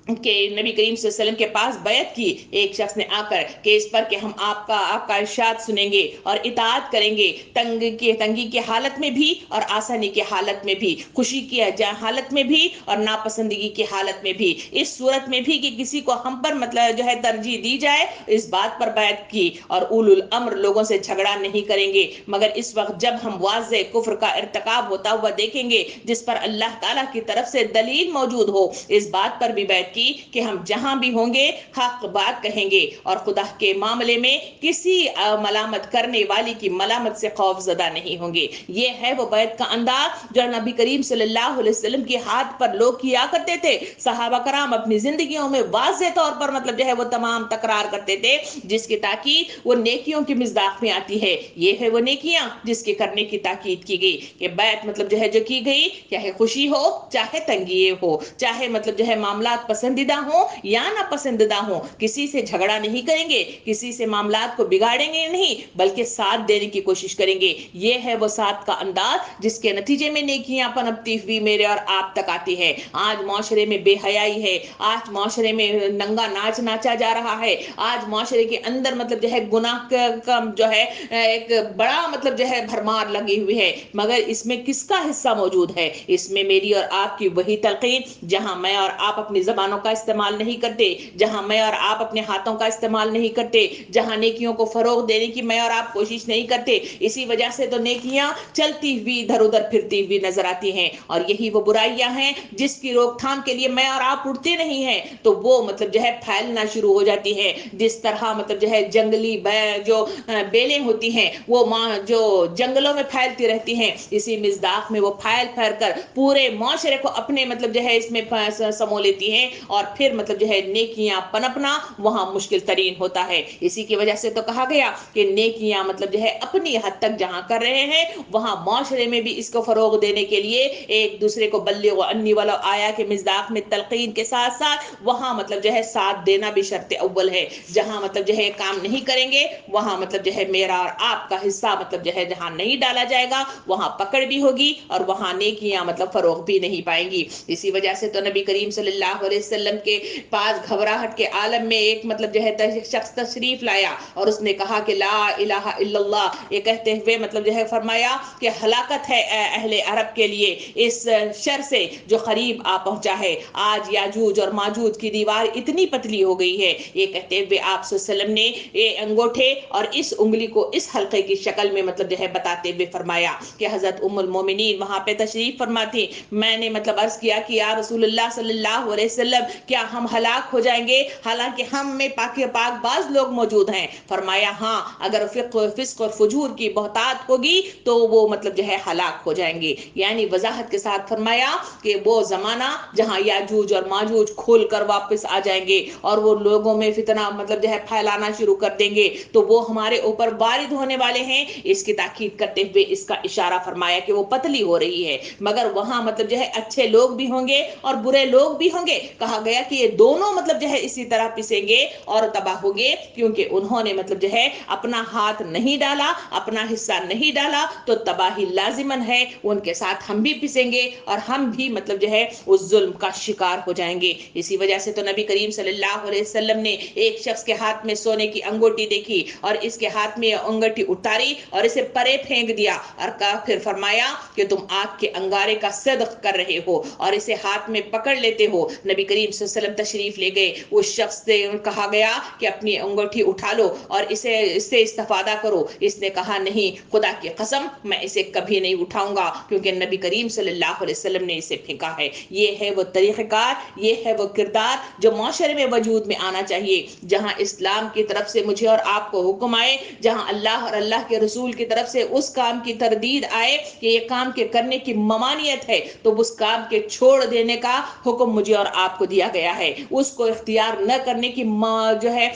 कि नबी करीम सल्लल्लाहु अलैहि वसल्लम के पास बैत की एक शख्स ने आकर कि इस पर कि हम आपका इरशाद सुनेंगे और इताअत करेंगे, तंगी की हालत में भी और आसानी की हालत में भी, खुशी की हालत में भी और नापसंदगी की हालत में भी, इस सूरत में भी कि किसी को हम पर मतलब जो है तरजीह दी जाए, इस बात पर बैत की और उलुल अम्र लोगों से झगड़ा नहीं करेंगे। मगर इस वक्त जब हम वाज़े कुफ्र का इर्तिकाब होता हुआ देखेंगे जिस पर अल्लाह ताला की तरफ से दलील मौजूद हो, इस बात पर भी बैत कि हम जहां भी होंगे हक बात कहेंगे और खुदा के मामले में किसी मलामत करने वाली की मलामत से खौफजदा नहीं होंगे। ये है वो बैत का अंदाज जो नबी करीम सल्लल्लाहु अलैहि वसल्लम के हाथ पर लोग किया करते थे। सहाबा कराम अपनी जिंदगियों में वाज़े तौर पर मतलब जो है वो तमाम तकरार करते थे, जिसकी ताकीद वो नेकियों की मिज़दाक में आती है। ये है वो नेकियां जिसके करने की ताकीद की गई कि बैत मतलब जो है जो की गई, चाहे खुशी हो चाहे तंगी हो, चाहे मतलब जो है मामलात पसंदीदा हो या नापसंदीदा हो, किसी से झगड़ा नहीं करेंगे, किसी से मामलात को बिगाड़ेंगे नहीं, बल्कि साथ देने की कोशिश करेंगे। ये है वो साथ का अंदाज जिसके नतीजे में नेकियां पनपती हुई मेरे और आप तक आती है। आज माशरे में बेहयाई है, आज माशरे में नंगा नाच नाचा जा रहा है, आज माशरे के अंदर मतलब जो है गुनाह का जो है एक बड़ा मतलब जो है भरमार लगी हुई है, मगर इसमें किसका हिस्सा मौजूद है? इसमें मेरी और आपकी वही तलकीन जहां मैं और आप अपनी जबानों का इस्तेमाल नहीं करते, जहां मैं और आप अपने हाथों का इस्तेमाल नहीं करते, जहां नेकियों को फरोग देने की मैं और आप कोशिश नहीं करते। इसी वजह से तो नेकियां चलती हुई इधर उधर फिरती हुई नजर आती हैं, और यही वो बुराइयां हैं जिसकी रोकथाम के लिए मैं और आप उठते नहीं हैं, तो वो मतलब जो है फैलना शुरू हो जाती है। जिस तरह मतलब जो है जंगली जो बेलें होती हैं वो जो जंगलों में फैलती रहती हैं, इसी मिज़दाक में वो फैल फैल कर पूरे माशरे को अपने मतलब जो है इसमें समो लेती हैं, और फिर मतलब जो है नेकियां पनपना वहां मुश्किल तरीन होता है। इसी की वजह से तो कहा गया कि नेकियां मतलब जो है अपनी हद तक जहां कर रहे हैं वहां माशरे में भी इसको फरोग देने के लिए एक दूसरे को बल्ले व अन्नी वाला आया के मिज़दाक में तलकीन के साथ साथ वहां मतलब जो है साथ देना भी शर्त अव्वल है। जहां मतलब जो है काम नहीं करेंगे वहां मतलब जो है मेरा और आपका हिस्सा मतलब जो है जहां नहीं डाला जाएगा वहां पकड़ भी होगी और वहां नेकियां मतलब फरोग भी नहीं पाएंगी। इसी वजह से तो नबी करीम सल्लल्लाहु अलैहि वसल्लम के पास घबराहट के आलम में एक मतलब जो है शख्स तशरीफ लाया और उसने कहा कि ला इलाहा इल्लल्लाह, ये कहते हुए मतलब जो है फरमाया कि हलाकत है अहले अरब के लिए इस शर से जो करीब आ पहुंचा है। आज याजूज और माजूज की दीवार इतनी पतली हो गई है। ये कहते हुए आप सल्लल्लाहु अलैहि वसल्लम ने ये अंगूठे और इस उंगली को इस हल्के की शक्ल में मतलब जो है बताते हुए फरमाया कि हजरत उम्मुल मोमिनीन वहां पे तशरीफ फरमा थी। मैंने मतलब अर्ज किया कि या रसूलुल्लाह सल्लल्लाहु अलैहि वसल्लम क्या हम हलाक हो जाएंगे, हालांकि हम में पाकबाज लोग मौजूद हैं। फरमाया हाँ, अगर फिस्क और फजूर की बहुतात होगी तो वो मतलब जो है हलाक हो जाएंगे। यानी वजाहत के साथ फरमाया कि वो जमाना जहां याजूज और माजूज खोल कर वापस आ जाएंगे और वो लोगों में फितना मतलब जो है फैलाना शुरू कर देंगे, तो वो हमारे ऊपर वारिद होने वाले हैं। इसकी ताकीद करते हुए इसका इशारा फरमाया कि वो पतली हो रही है, मगर वहां मतलब जो है अच्छे लोग भी होंगे और बुरे लोग भी होंगे। कहा गया कि ये दोनों मतलब जो है इसी तरह पिसेंगे और तबाह होंगे, क्योंकि उन्होंने मतलब जो है अपना हाथ नहीं डाला, अपना हिस्सा नहीं डाला, तो तबाही लाजिमन है। उनके साथ हम भी पिसेंगे और हम भी मतलब जो है उस जुल्म का शिकार हो जाएंगे। इसी वजह से तो नबी करीम सल्लल्लाहु अलैहि वसल्लम ने एक शख्स के हाथ में सोने की अंगूठी देखी और इसके हाथ में अंगूठी उतारी और इसे परे फेंक दिया और फिर फरमाया कि तुम आग के अंगारे का सदक कर रहे हो और इसे हाथ में पकड़ लेते हो। नबी करीम सल्लल्लाहु अलैहि वसल्लम तशरीफ ले गए, उस शख्स से कहा गया कि अपनी अंगूठी उठा लो और इससे इस्तेफादा करो। इसने कहा नहीं, खुदा की कसम मैं इसे कभी नहीं उठाऊंगा, क्योंकि नबी करीम सल्लल्लाहु अलैहि वसल्लम ने इसे फेंका है। ये है वो तरीक़ाकार, ये है वो किरदार जो माशरे में वजूद में आना चाहिए, जहां इस्लाम की तरफ से मुझे और आपको हुक्म आए, जहां अल्लाह और अल्लाह के रसूल की तरफ से उस काम की तरदीद आए कि ये काम के करने की ममानियत है, तो उस काम के छोड़ देने का हुक्म मुझे और आपको दिया गया है। उसको इख्तियार न करने की जो है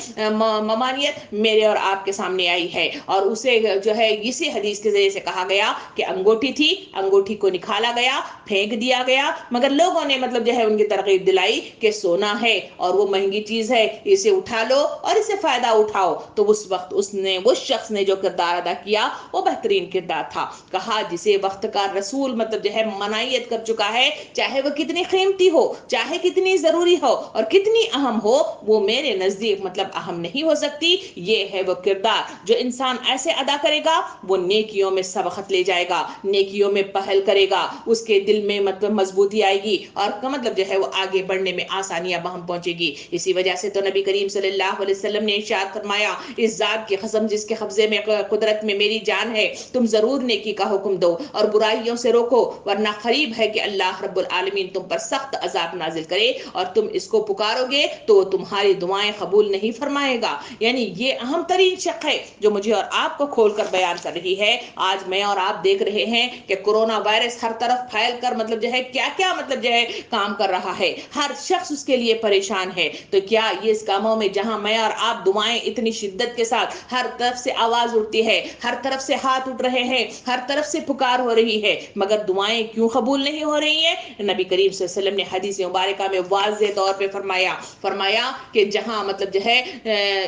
ममानियत मेरे और आपके सामने आई है, और उसे जो है इसी हदीस के जरिए से कहा गया कि अंगूठी थी, अंगूठी को निकाला गया, फेंक दिया गया, मगर लोगों ने मतलब जो है उनकी तरकीब दिलाई कि सोना है और वो महंगी चीज है, इसे उठा लो और इसे फायदा उठाओ। तो उस वक्त उस शख्स ने जो किरदार अदा किया वो बेहतरीन किरदार था। कहा जिसे वक्त का रसूल मतलब जो है मनायत कर चुका है, चाहे वो कितनी कीमती हो, चाहे कितनी जरूरी हो और कितनी अहम हो, वो मेरे नजदीक मतलब अहम नहीं हो सकती। ये है वो किरदार जो इंसान ऐसे अदा करेगा वो नेकियों में सबकत ले जाएगा, नेकियों में पहल करेगा, उसके दिल में मतलब मजबूती आएगी और मतलब जो है वो आगे बढ़ने में आसानियां बहम पहुंचेगी। इसी वजह से तो नबी करीम सल्लल्लाहु अलैहि वसल्लम ने इरशाद फरमाया, इस जात की कसम जिसके कब्जे में कुदरत में मेरी जान है, तुम जरूर नेकी का हुक्म दो और बुराइयों से रोको, वरना करीब है कि अल्लाह रब्बुल आलमीन तुम पर सख्त अजाब नाजिल करे और तुम इसको पुकारोगे तो तुम्हारी दुआएं कबूल नहीं फरमाएगा। यानी ये अहम तरीन शक है जो मुझे और आपको खोलकर बयान कर रही है। आज मैं और आप देख रहे हैं कि कोरोना वायरस हर तरफ फैल कर मतलब जो है क्या क्या मतलब जो है काम कर रहा है, हर शख्स उसके लिए परेशान है। तो क्या ये इस कामों में जहां मैं और आप दुआएं इतनी शिद्दत के साथ हर तरफ से आवाज उठती है, हर तरफ से हाथ उठ रहे हैं, हर तरफ से पुकार हो रही है, मगर दुआएं क्यों कबूल नहीं हो रही है? नबी करीम सल्लल्लाहु अलैहि वसल्लम ने हदीस मुबारका में واضح طور پہ فرمایا کہ جہاں مطلب جو ہے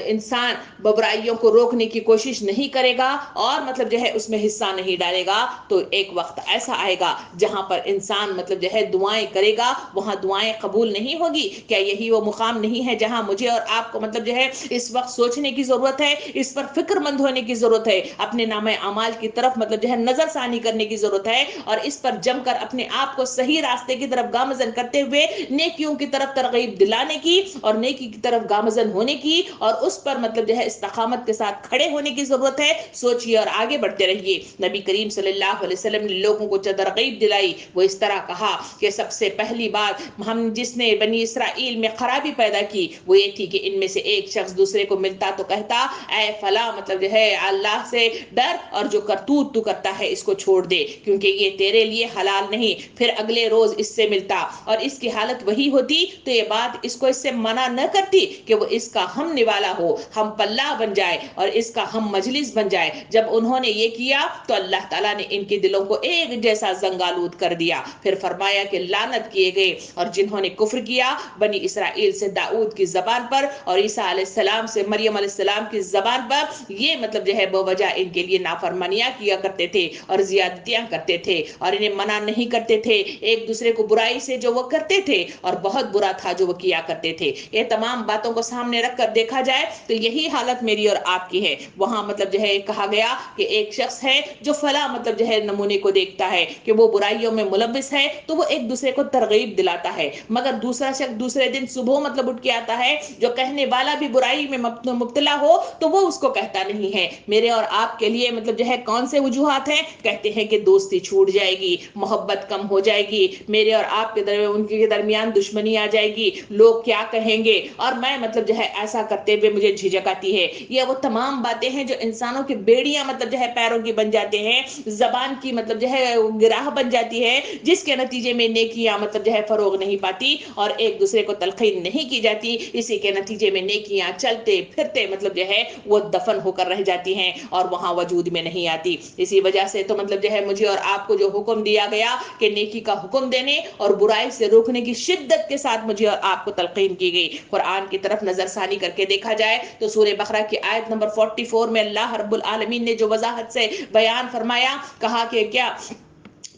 انسان برائیوں کو روکنے کی کوشش نہیں کرے گا اور مطلب جو ہے اس میں حصہ نہیں ڈالے گا تو ایک وقت ایسا آئے گا جہاں پر انسان مطلب جو ہے دعائیں کرے گا وہاں دعائیں قبول نہیں ہوگی۔ کیا یہی وہ مقام نہیں ہے جہاں مجھے اور آپ کو مطلب جو ہے اس وقت سوچنے کی ضرورت ہے، اس پر فکر مند ہونے کی ضرورت ہے، اپنے نامہ اعمال کی طرف مطلب جو ہے نظر ثانی کرنے کی ضرورت ہے اور اس پر جم کر اپنے آپ کو صحیح راستے کی طرف گامزن کرتے ہوئے نیکیوں کی طرف ترغیب دلانے کی اور نیکی کی طرف گامزن ہونے کی اور اس پر مطلب جو ہے استقامت کے ساتھ کھڑے ہونے کی ضرورت ہے۔ سوچئے اور آگے بڑھتے رہیے۔ نبی کریم صلی اللہ علیہ وسلم نے لوگوں کو ترغیب دلائی، وہ اس طرح کہا کہ سب سے پہلی بات ہم جس نے بنی اسرائیل میں خرابی پیدا کی وہ یہ تھی کہ ان میں سے ایک شخص دوسرے کو ملتا تو کہتا اے فلاں مطلب جو ہے اللہ سے ڈر اور جو کرتوت تو کرتا ہے اس کو چھوڑ دے کیونکہ یہ تیرے لیے حلال نہیں، پھر اگلے روز اس سے ملتا اور اس کی حالت وہی ہوتی تو یہ بات اس کو اس سے منع نہ کرتی کہ وہ اس کا ہم نوالا ہو، ہم پلہ بن جائے اور اس کا ہم مجلس بن جائے۔ جب انہوں نے یہ کیا تو اللہ تعالیٰ نے ان کے دلوں کو ایک جیسا زنگالود کر دیا۔ پھر فرمایا کہ لعنت کیے گئے اور جنہوں نے کفر کیا بنی اسرائیل سے داؤد کی زبان پر اور عیسیٰ علیہ السلام سے مریم علیہ السلام کی زبان پر، یہ مطلب جو ہے بوجہ ان کے لیے نافرمانیاں کیا کرتے تھے اور زیادتیاں کرتے تھے اور انہیں منع نہیں کرتے تھے ایک دوسرے کو برائی سے جو وہ کرتے تھے اور بہت برا تھا جو وہ کیا کرتے تھے۔ یہ تمام باتوں کو سامنے رکھ کر دیکھا جائے تو یہی حالت میری اور آپ کی ہے۔ وہاں مطلب جو ہے کہا گیا کہ ایک شخص ہے جو فلاں مطلب جو ہے نمونے کو دیکھتا ہے کہ وہ برائیوں میں ملوث ہے تو وہ ایک دوسرے کو ترغیب دلاتا ہے، مگر دوسرا شخص دوسرے دن صبح مطلب اٹھ کے آتا ہے جو کہنے والا بھی برائی میں مبتلا ہو تو وہ اس کو کہتا نہیں ہے۔ میرے اور آپ کے لیے مطلب جو ہے کون سے وجوہات ہیں؟ کہتے ہیں کہ دوستی چھوٹ جائے گی، محبت کم ہو جائے گی، میرے اور آپ کے ان کے درمیان دشمنی آ جائے گی، لوگ کیا کہیں گے اور میں مطلب جو ہے ایسا کرتے ہوئے مجھے جھجک آتی ہے۔ یہ وہ تمام باتیں ہیں جو انسانوں کی بیڑیاں مطلب جو ہے پیروں کی بن جاتے ہیں، زبان کی مطلب جو ہے گراہ بن جاتی ہے جس کے نتیجے میں نیکیاں مطلب جو ہے فروغ نہیں پاتی اور ایک دوسرے کو تلقین نہیں کی جاتی، اسی کے نتیجے میں نیکیاں چلتے پھرتے مطلب جو ہے وہ دفن ہو کر رہ جاتی ہیں اور وہاں وجود میں نہیں آتی۔ اسی وجہ سے تو مطلب جو ہے مجھے اور آپ کو جو حکم دیا گیا کہ نیکی کا حکم دینے اور برائی سے روکنے کی شدت کے ساتھ مجھے اور آپ کو تلقین کی گئی۔ قرآن کی طرف نظر ثانی کر کے دیکھا جائے تو سورہ بقرہ کی آیت نمبر 44 میں اللہ رب العالمین نے جو وضاحت سے بیان فرمایا، کہا کہ کیا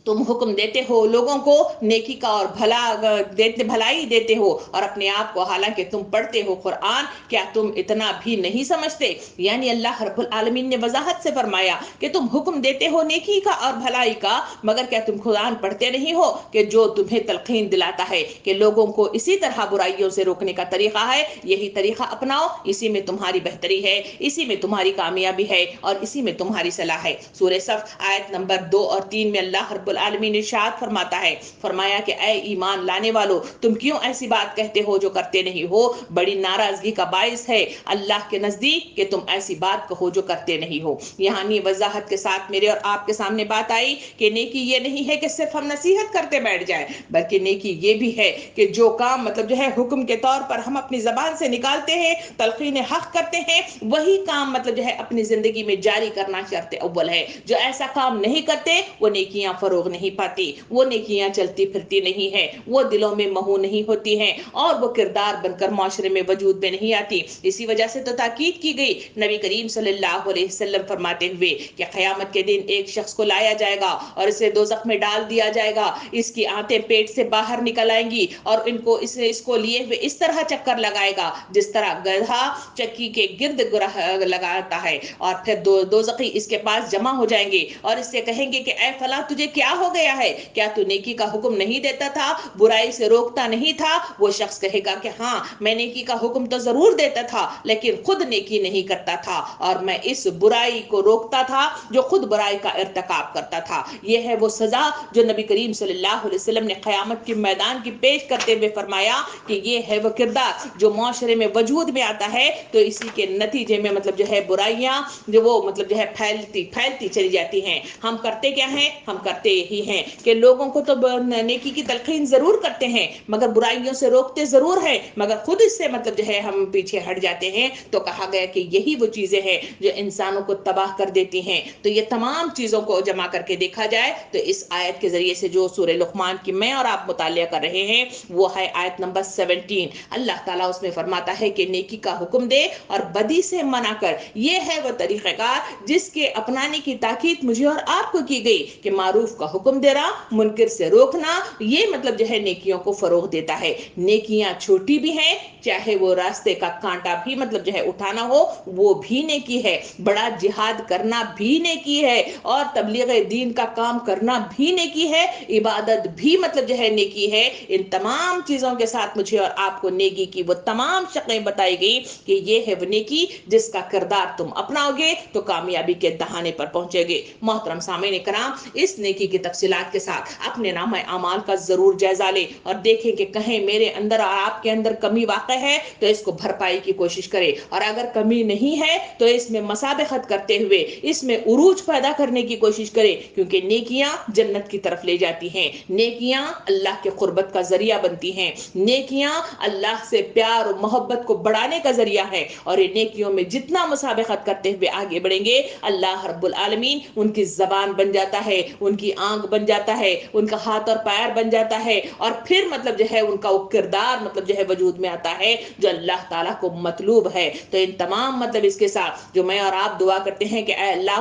تم حکم دیتے ہو لوگوں کو نیکی کا اور بھلائی دیتے ہو اور اپنے آپ کو حالانکہ تم پڑھتے ہو قرآن، کیا تم اتنا بھی نہیں سمجھتے؟ یعنی اللہ رب العالمین نے وضاحت سے فرمایا کہ تم حکم دیتے ہو نیکی کا اور بھلائی کا، مگر کیا تم قرآن پڑھتے نہیں ہو کہ جو تمہیں تلقین دلاتا ہے کہ لوگوں کو اسی طرح برائیوں سے روکنے کا طریقہ ہے، یہی طریقہ اپناؤ، اسی میں تمہاری بہتری ہے، اسی میں تمہاری کامیابی ہے اور اسی میں تمہاری صلاح ہے۔ سورہ صف آیت نمبر 2 اور 3 میں اللہ رب العالمین ارشاد فرماتا ہے، فرمایا کہ اے ایمان لانے والو تم کیوں ایسی بات کہتے ہو جو کرتے نہیں ہو؟ بڑی ناراضگی کا باعث ہے اللہ کے نزدیک کہ تم ایسی بات کہو جو کرتے نہیں ہو۔ یہاں یہ وضاحت کے ساتھ میرے اور آپ کے سامنے بات آئی کہ نیکی یہ نہیں ہے کہ صرف ہم نصیحت کرتے بیٹھ جائیں، بلکہ نیکی یہ بھی ہے کہ جو کام مطلب جو ہے حکم کے طور پر ہم اپنی زبان سے نکالتے ہیں، تلقین حق کرتے ہیں، وہی کام مطلب جو ہے اپنی زندگی میں جاری کرنا شرط اول ہے۔ جو ایسا کام نہیں کرتے وہ نیکیاں فروغ نہیں پاتی، وہ نیکیاں چلتی پھرتی نہیں ہیں، وہ دلوں میں مہو نہیں ہوتی ہیں اور وہ کردار بن کر معاشرے میں وجود میں نہیں آتی۔ اسی وجہ سے تو تاکید کی گئی، نبی کریم صلی اللہ علیہ وسلم فرماتے ہوئے کہ قیامت کے دن ایک شخص کو لایا جائے گا اور اسے دوزخ میں ڈال دیا جائے گا، اس کی آنتیں پیٹ سے باہر نکل آئیں گی اور اس کو لیے ہوئے اس طرح چکر لگائے گا جس طرح گدھا چکی کے گرد لگاتا ہے، اور پھر دوزخی اس کے پاس جمع ہو جائیں گے اور اس سے کہیں گے کہ اے فلاں تجھے کیا ہو گیا ہے؟ کیا تو نیکی کا حکم نہیں دیتا تھا، برائی سے روکتا نہیں تھا؟ وہ شخص کہے گا کہ ہاں میں نیکی کا حکم تو ضرور دیتا تھا لیکن خود نیکی نہیں کرتا تھا اور میں اس برائی کو روکتا تھا جو خود برائی کا ارتکاب کرتا تھا۔ یہ ہے وہ سزا جو نبی کریم صلی اللہ علیہ وسلم نے قیامت کے میدان کی پیش کرتے ہوئے فرمایا کہ یہ ہے وہ کردار جو معاشرے میں وجود میں آتا ہے تو اسی کے نتیجے میں مطلب جو ہے برائیاں جو وہ مطلب جو ہے پھیلتی چلی جاتی ہیں۔ ہم کرتے کیا ہیں؟ ہم کرتے یہی ہیں کہ لوگوں کو تو نیکی کی تلقین ضرور کرتے ہیں مگر برائیوں سے روکتے ضرور ہیں مگر خود اس سے مطلب جو ہے ہم پیچھے ہٹ جاتے ہیں. تو کہا گیا کہ یہی وہ چیزیں ہیں جو انسانوں کو تباہ کر دیتی ہیں. تو یہ تمام چیزوں کو جمع کر کے دیکھا جائے تو اس آیت کے ذریعے سے جو سورہ لقمان کی میں اور آپ مطالعہ کر رہے ہیں وہ ہے آیت نمبر 17. اللہ تعالیٰ اس میں فرماتا ہے کہ نیکی کا حکم دے اور بدی سے منع کر. یہ ہے وہ طریقہ کار جس کے اپنانے کی تاکید مجھے اور آپ کو کی گئی کہ معروف کا حکم دینا, منکر سے روکنا, یہ مطلب جو ہے نیکیوں کو فروغ دیتا ہے. نیکیاں چھوٹی بھی ہیں, چاہے وہ راستے کا کانٹا بھی مطلب جو ہے اٹھانا ہو وہ بھی نیکی ہے, بڑا جہاد کرنا بھی نیکی ہے, اور تبلیغ دین کا کام کرنا بھی نیکی ہے, عبادت بھی مطلب جو ہے نیکی ہے. ان تمام چیزوں کے ساتھ مجھے اور آپ کو نیکی کی وہ تمام شکلیں بتائی گئی کہ یہ ہے وہ نیکی جس کا کردار تم اپناؤ گے تو کامیابی کے دہانے پر پہنچے گے. محترم سامعین کرام, اس نیکی کی تفصیلات کے ساتھ اپنے نامہ اعمال کا ضرور جائزہ لیں اور دیکھیں کہ کہیں میرے اندر اور آپ کے اندر کمی واقع ہے تو اس کو بھرپائی کی کوشش کریں, اور اگر کمی نہیں ہے تو اس میں مسابقت کرتے ہوئے اس میں عروج پیدا کرنے کی کوشش کریں, کیونکہ نیکیاں جنت کی طرف لے جاتی ہیں, نیکیاں اللہ کے قربت کا ذریعہ بنتی ہیں, نیکیاں اللہ سے پیار اور محبت کو بڑھانے کا ذریعہ ہے. اور یہ نیکیوں میں جتنا مسابقت کرتے ہوئے آگے بڑھیں گے اللہ رب العالمین ان کی زبان بن جاتا ہے, ان کی آنکھ بن جاتا ہے, ان کا ہاتھ اور پیر بن جاتا ہے, اور پھر مطلب جو ہے ان کا وہ کردار مطلب جو ہے وجود میں آتا ہے جو اللہ تعالیٰ کو مطلوب ہے. تو ان تمام مطلب اس کے ساتھ جو میں اور آپ دعا کرتے ہیں کہ اے اللہ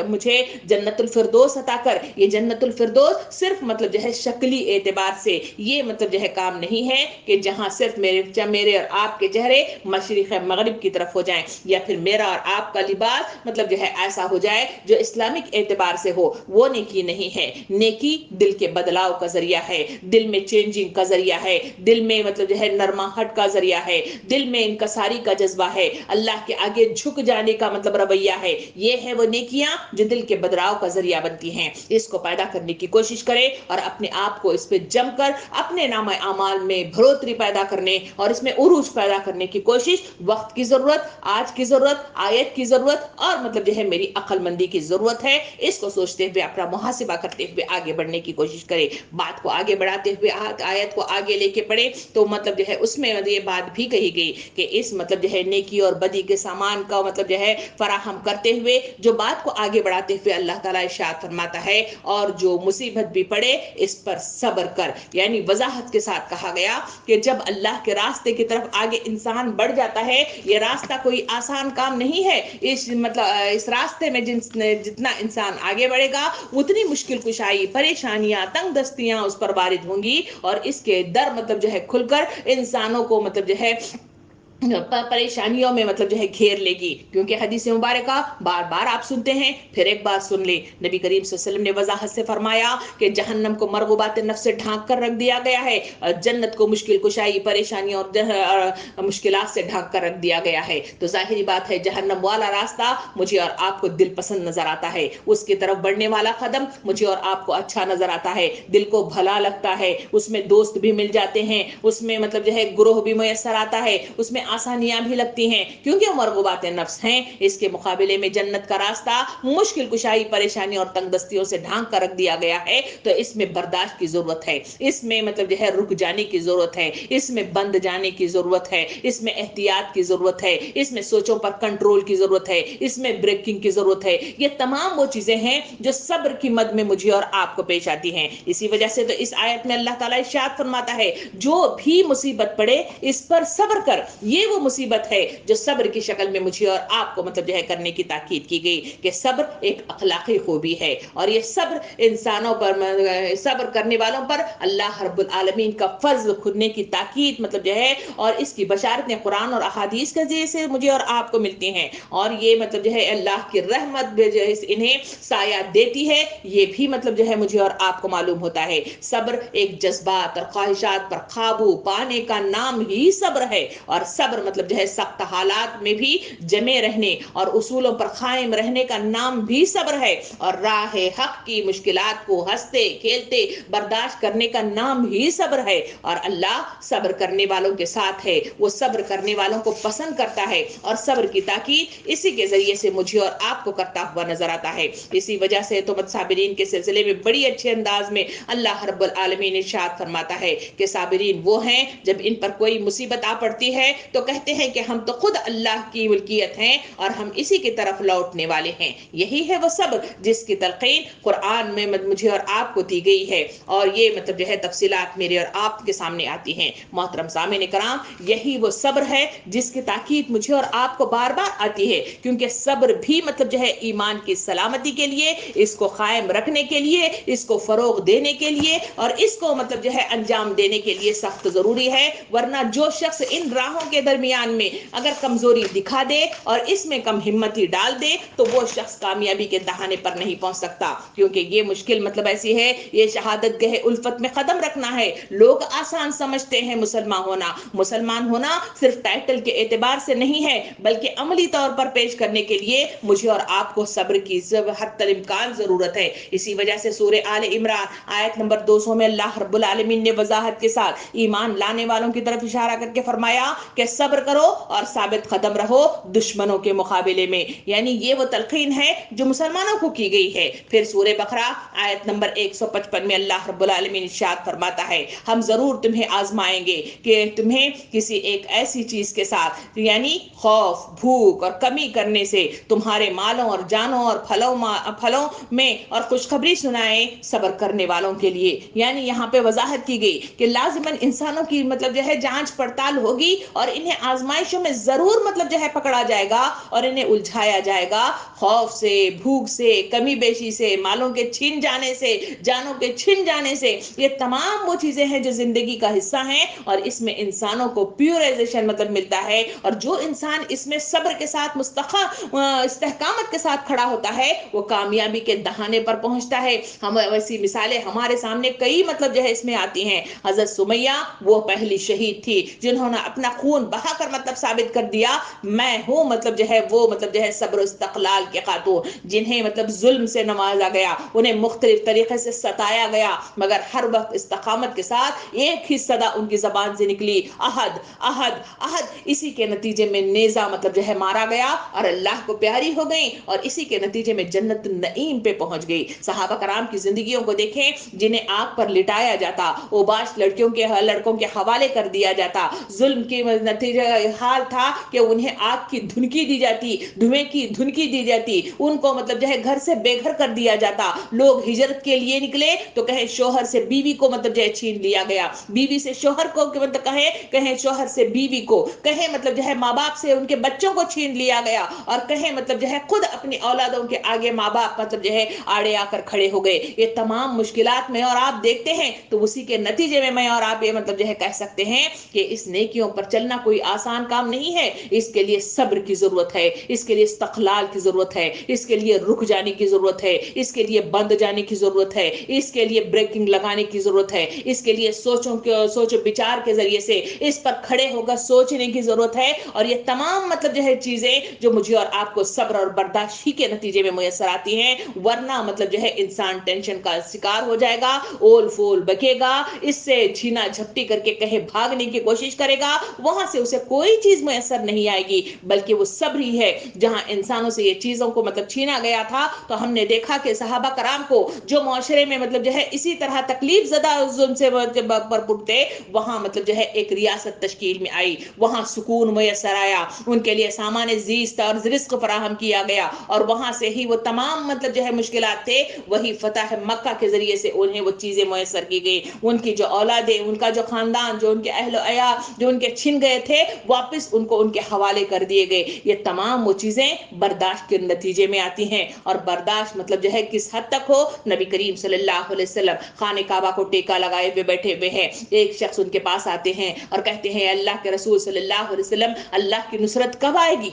مجھے جنت الفردوس عطا کر. یہ جنت الفردوس صرف مطلب جو ہے شکلی اعتبار سے یہ مطلب جو ہے کام نہیں ہے کہ جہاں صرف میرے اور آپ کے چہرے مشرق مغرب کی طرف ہو جائیں, یا پھر میرا اور آپ کا لباس مطلب جو ہے ایسا ہو جائے جو اسلامک اعتبار سے ہو. وہ نیکی نہیں ہے. نیکی دل کے بدلاؤ کا ذریعہ ہے, دل میں چینجنگ کا ذریعہ ہے, دل میں مطلب جو ہے نرماہٹ کا ذریعہ ہے, دل میں انکساری کا جذبہ ہے, اللہ کے آگے جھک جانے کا مطلب رویہ ہے. یہ ہے وہ نیکیاں جو دل کے بدلاؤ کا ذریعہ بنتی ہیں. اس کو پیدا کرنے کی کوشش کرے اور اپنے آپ کو اس پہ جم کر اپنے نامہ اعمال میں بڑھوتری پیدا کرنے اور اس میں عروج پیدا کرنے کی کوشش. وقت کی ضرورت, آج کی ضرورت, آیت کی ضرورت, اور مطلب جو ہے میری عقل مندی کی ضرورت ہے. اس کو سوچتے ہوئے اپنا محاسبہ کرتے ہوئے آگے بڑھنے کی کوشش کرے. بات کو آگے بڑھاتے ہوئے آیت کو آگے لے کے پڑھے تو مطلب جو ہے اس میں یہ بات بھی کہی گئی کہ اس مطلب جو ہے نیکی اور بدی کے سامان کا مطلب جو ہے فراہم کرتے ہوئے جو بات کو آگے بڑھاتے ہوئے اللہ تعالیٰ ارشاد فرماتا ہے اور جو مصیبت بھی پڑے اس پر صبر کر. یعنی وضاحت کے ساتھ کہا گیا کہ جب اللہ کے راستے کی طرف آگے انسان بڑھ جاتا ہے, یہ راستہ کوئی آسان کام نہیں ہے. اس راستے میں جتنا انسان آگے بڑھے گا اتنی مشکل کشائی, پریشانیاں, تنگ دستیاں اس پر وارد ہوں گی, اور اس کے در مطلب جو ہے کھل کر انسانوں کو مطلب جو ہے پریشانیوں میں مطلب جو ہے گھیر لے گی. کیونکہ حدیث مبارکہ بار بار آپ سنتے ہیں, پھر ایک بار سن لیں. نبی کریم صلی اللہ علیہ وسلم نے وضاحت سے فرمایا کہ جہنم کو مرغوبات نفس سے ڈھانک کر رکھ دیا گیا ہے, جنت کو مشکل کشائی, پریشانیوں اور مشکلات سے ڈھانک کر رکھ دیا گیا ہے. تو ظاہری بات ہے جہنم والا راستہ مجھے اور آپ کو دل پسند نظر آتا ہے, اس کی طرف بڑھنے والا قدم مجھے اور آپ کو اچھا نظر آتا ہے, دل کو بھلا لگتا ہے, اس میں دوست بھی مل جاتے ہیں, اس میں مطلب جو ہے گروہ بھی میسر آتا ہے, اس میں آسانیاں بھی لگتی ہیں کیونکہ مرغوبات نفس ہیں. اس کے مقابلے میں جنت کا راستہ مشکل کشائی, پریشانی اور تنگ دستیوں سے ڈھانک کر رکھ دیا گیا ہے. تو اس میں برداشت کی ضرورت ہے, اس میں مطلب جو ہے رک جانے کی ضرورت ہے, اس میں بند جانے کی ضرورت ہے, اس میں احتیاط کی ضرورت ہے, اس میں سوچوں پر کنٹرول کی ضرورت ہے, اس میں بریکنگ کی ضرورت ہے. یہ تمام وہ چیزیں ہیں جو صبر کی مد میں مجھے اور آپ کو پیش آتی ہیں. اسی وجہ سے تو اس آیت میں اللہ تعالیٰ ارشاد فرماتا ہے جو بھی مصیبت پڑے اس پر صبر کر. یہ وہ مصیبت ہے جو صبر کی شکل میں مجھے اور آپ کو مطلب جو ہے کرنے کی تاکید کی گئی کہ صبر ایک اخلاقی خوبی ہے, اور یہ صبر انسانوں پر, صبر کرنے والوں پر اللہ رب العالمین کا فضل کھلنے کی تاکید مطلب جو ہے, اور اس کی بشارتیں قرآن اور احادیث کے ذریعے سے مجھے اور آپ کو ملتی ہیں, اور یہ مطلب جو ہے اللہ کی رحمت جو ہے انہیں سایہ دیتی ہے, یہ بھی مطلب جو ہے مجھے اور آپ کو معلوم ہوتا ہے. صبر ایک جذبات اور خواہشات پر قابو پانے کا نام ہی صبر ہے, اور صبر مطلب جو ہے سخت حالات میں بھی جمے رہنے اور اصولوں پر قائم رہنے کا نام بھی صبر ہے، اور راہ حق کی مشکلات کو ہنستے کھیلتے برداشت کرنے کا نام ہی صبر ہے، اور اللہ صبر کرنے والوں کے ساتھ ہے، وہ صبر کرنے والوں کو پسند کرتا ہے، اور صبر کی تاکید اسی کے ذریعے سے مجھے اور آپ کو کرتا ہوا نظر آتا ہے۔ اسی وجہ سے تو صابرین کے سلسلے میں بڑی اچھے انداز میں اللہ رب العالمین ارشاد فرماتا ہے کہ صابرین وہ ہیں جب ان پر کوئی مصیبت آ پڑتی ہے تو کہتے ہیں کہ ہم تو خود اللہ کی ملکیت ہیں اور ہم اسی کی طرف لوٹنے والے ہیں۔ یہی ہے وہ صبر جس کی تلقین قرآن میں مجھے اور آپ کو دی گئی ہے، اور یہ مطلب جو ہے تفصیلات میرے اور آپ کے سامنے آتی ہیں۔ محترم سامعین کرام، یہی وہ صبر ہے جس کی تاکید مجھے اور آپ کو بار بار آتی ہے، کیونکہ صبر بھی مطلب جو ہے ایمان کی سلامتی کے لیے، اس کو قائم رکھنے کے لیے، اس کو فروغ دینے کے لیے اور اس کو مطلب جو ہے انجام دینے کے لیے سخت ضروری ہے، ورنہ جو شخص ان راہوں کے درمیان میں اگر کمزوری دکھا دے اور اس میں کم ہمتی ڈال دے تو وہ شخص کامیابی کے دہانے پر نہیں پہنچ سکتا، کیونکہ یہ مشکل مطلب ایسی ہے، یہ شہادت گہ الفت میں قدم رکھنا ہے۔ لوگ آسان سمجھتے ہیں مسلمان ہونا صرف ٹائٹل کے اعتبار سے نہیں ہے، بلکہ عملی طور پر پیش کرنے کے لیے مجھے اور آپ کو صبر کی حتی الامکان ضرورت ہے۔ اسی وجہ سے سورہ آل عمران آیت نمبر 200 میں اللہ رب العالمین نے وضاحت کے ساتھ ایمان لانے والوں کی طرف اشارہ کر کے فرمایا کہ صبر کرو اور ثابت قدم رہو دشمنوں کے مقابلے میں، یعنی یہ وہ تلقین ہے جو مسلمانوں کو کی گئی ہے۔ پھر سورہ بقرہ آیت نمبر 155 میں اللہ رب العالمین ارشاد فرماتا ہے، ہم ضرور تمہیں آزمائیں گے کہ تمہیں کسی ایک ایسی چیز کے ساتھ، یعنی خوف، بھوک اور کمی کرنے سے تمہارے مالوں اور جانوں اور پھلوں میں اور خوشخبری سنائیں صبر کرنے والوں کے لیے۔ یعنی یہاں پہ وضاحت کی گئی کہ لازماً انسانوں کی مطلب جو ہے جانچ پڑتال ہوگی اور انہیں آزمائشوں میں ضرور مطلب جو ہے پکڑا جائے گا اور انہیں الجھایا جائے گا، خوف سے، بھوک سے، کمی بیشی سے، مالوں کے چھن جانے سے، جانوں کے چھن جانے سے۔ یہ تمام وہ چیزیں ہیں جو زندگی کا حصہ ہیں اور اس میں انسانوں کو پیورائزیشن مطلب ملتا ہے، اور جو انسان اس میں صبر کے ساتھ استحکامت کے ساتھ کھڑا ہوتا ہے وہ کامیابی کے دہانے پر پہنچتا ہے۔ ہم ویسی مثالیں ہمارے سامنے کئی مطلب جو ہے اس میں آتی ہیں۔ حضرت سمیہ وہ پہلی شہید تھی جنہوں نے اپنا خون بہا کر مطلب ثابت کر دیا میں ہوں مطلب جو ہے وہ مطلب جو ہے صبر و استقلال کے خاتون، جنہیں مطلب ظلم سے نوازا گیا، انہیں مختلف طریقے سے ستایا گیا، مگر ہر وقت استقامت کے ساتھ ایک ہی صدا ان کی زبان سے نکلی، احد احد احد۔ اسی کے نتیجے میں نیزہ مطلب جو ہے مارا گیا اور اللہ کو پیاری ہو گئی، اور اسی کے نتیجے میں جنت النعیم پہ پہنچ گئی۔ صحابہ کرام کی زندگیوں کو دیکھیں، جنہیں آگ پر لٹایا جاتا، اوباش لڑکوں کے حوالے کر دیا جاتا، ظلم کے نتیجہ حال تھا کہ انہیں آگ کی دھنکی دی جاتی، دھویں کی دھنکی دی جاتی، ان کو مطلب جو ہے گھر سے بے گھر کر دیا جاتا۔ لوگ ہجرت کے لیے نکلے تو کہیں شوہر سے بیوی کو مطلب جو ہے چھین لیا گیا، بیوی سے شوہر کو مطلب کہیں شوہر سے بیوی کو، کہیں مطلب جو ہے ماں باپ سے ان کے بچوں کو چھین لیا گیا، اور کہیں مطلب جو ہے خود اپنی اولادوں کے آگے ماں باپ مطلب جو ہے آڑے آ کر کھڑے ہو گئے۔ یہ تمام مشکلات میں اور آپ دیکھتے ہیں تو اسی کے نتیجے میں میں اور آپ یہ مطلب جو ہے کہہ سکتے ہیں کہ اس نیکیوں پر چلنا کوئی آسان کام نہیں ہے، اس کے لیے صبر کی ضرورت ہے، اس کے لیے استقلال کی ضرورت ہے، اس کے لیے رک جانے کی ضرورت ہے، اس کے لیے بند جانے کی ضرورت ہے، اس کے لیے بریکنگ لگانے کی ضرورت ہے، اس کے لیے سوچ و بچار کے ذریعے سے اس پر کھڑے ہو کر سوچنے کی ضرورت ہے، اور یہ تمام مطلب جو ہے چیزیں جو مجھے اور آپ کو صبر اور برداشت ہی کے نتیجے میں میسر آتی ہیں، ورنہ مطلب جو ہے انسان ٹینشن کا شکار ہو جائے گا، اول فول بکے گا، اس سے چھینا جھپٹی کر کے کہیں بھاگنے کی کوشش کرے گا، وہاں سے اسے کوئی چیز میسر نہیں آئے گی، بلکہ وہ صبر ہی ہے۔ جہاں انسانوں سے یہ چیزوں کو مطلب چھینا گیا تھا تو ہم نے دیکھا کہ صحابہ کرام کو جو معاشرے میں مطلب جو ہے اسی طرح تکلیف زدہ ظلم سے بھرپور تھے، وہاں مطلب جو ہے ایک ریاست تشکیل میں آئی، وہاں سکون میسر آیا، ان کے لیے سامان زیست اور رزق فراہم کیا گیا، اور وہاں سے ہی وہ تمام مطلب جو ہے مشکلات تھے وہی فتح مکہ کے ذریعے سے انہیں وہ چیزیں میسر کی گئی، ان کی جو اولادیں، ان کا جو خاندان، جو ان کے اہل و عیال جو ان کے چھن گئے تھے واپس ان کو ان کے حوالے کر دیے گئے۔ یہ تمام وہ چیزیں برداشت کے نتیجے میں آتی ہیں، اور برداشت مطلب جو ہے کس حد تک ہو، نبی کریم صلی اللہ علیہ وسلم خانہ کعبہ کو ٹیکا لگائے ہوئے بیٹھے ہوئے ہیں، ایک شخص ان کے پاس آتے ہیں اور کہتے ہیں اللہ کے رسول صلی اللہ علیہ وسلم اللہ کی نصرت کب آئے گی؟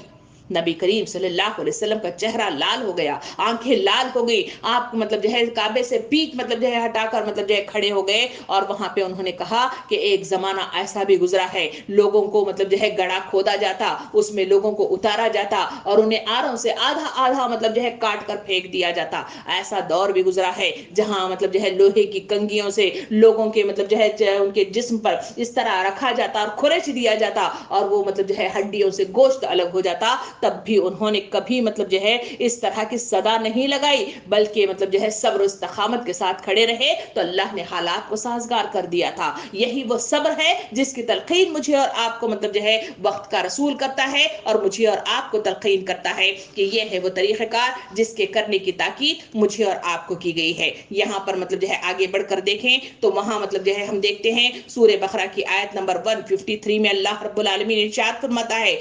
नबी करीम सल्लल्लाहु अलैहि वसल्लम का चेहरा लाल हो गया, आंखें लाल हो गई, आप मतलब जो है काबे से पीठ मतलब जो है हटाकर मतलब जो है खड़े हो गए और वहां पे उन्होंने कहा कि एक जमाना ऐसा भी गुजरा है, लोगों को मतलब जो है गड़ा खोदा जाता, उसमें लोगों को उतारा जाता और उन्हें आरों से आधा आधा मतलब जो है काट कर फेंक दिया जाता। ऐसा दौर भी गुजरा है जहां मतलब जो है लोहे की कंगियों से लोगों के मतलब जो है उनके जिस्म पर इस तरह रखा जाता और खुरच दिया जाता और वो मतलब जो है हड्डियों से गोश्त अलग हो जाता। तब भी उन्होंने कभी मतलब जो है इस तरह की सदा नहीं लगाई, बल्कि मतलब जो है सब्र इस्तकामत के साथ खड़े रहे तो अल्लाह ने हालात को साजगार कर दिया था। यही वो सब्र है जिसकी तलकीन मुझे और आपको मतलब जो है वक्त का रसूल करता है और मुझे और आपको तलकीन करता है कि ये है वो तरीक़ाकार जिसके करने की ताकीद मुझे और आपको की गई है। यहाँ पर मतलब जो है आगे बढ़कर देखें तो वहां मतलब जो है हम देखते हैं सूरह बकरा की आयत नंबर 153 में अल्लाह रब्बुल आलमीन इरशाद फरमाता है,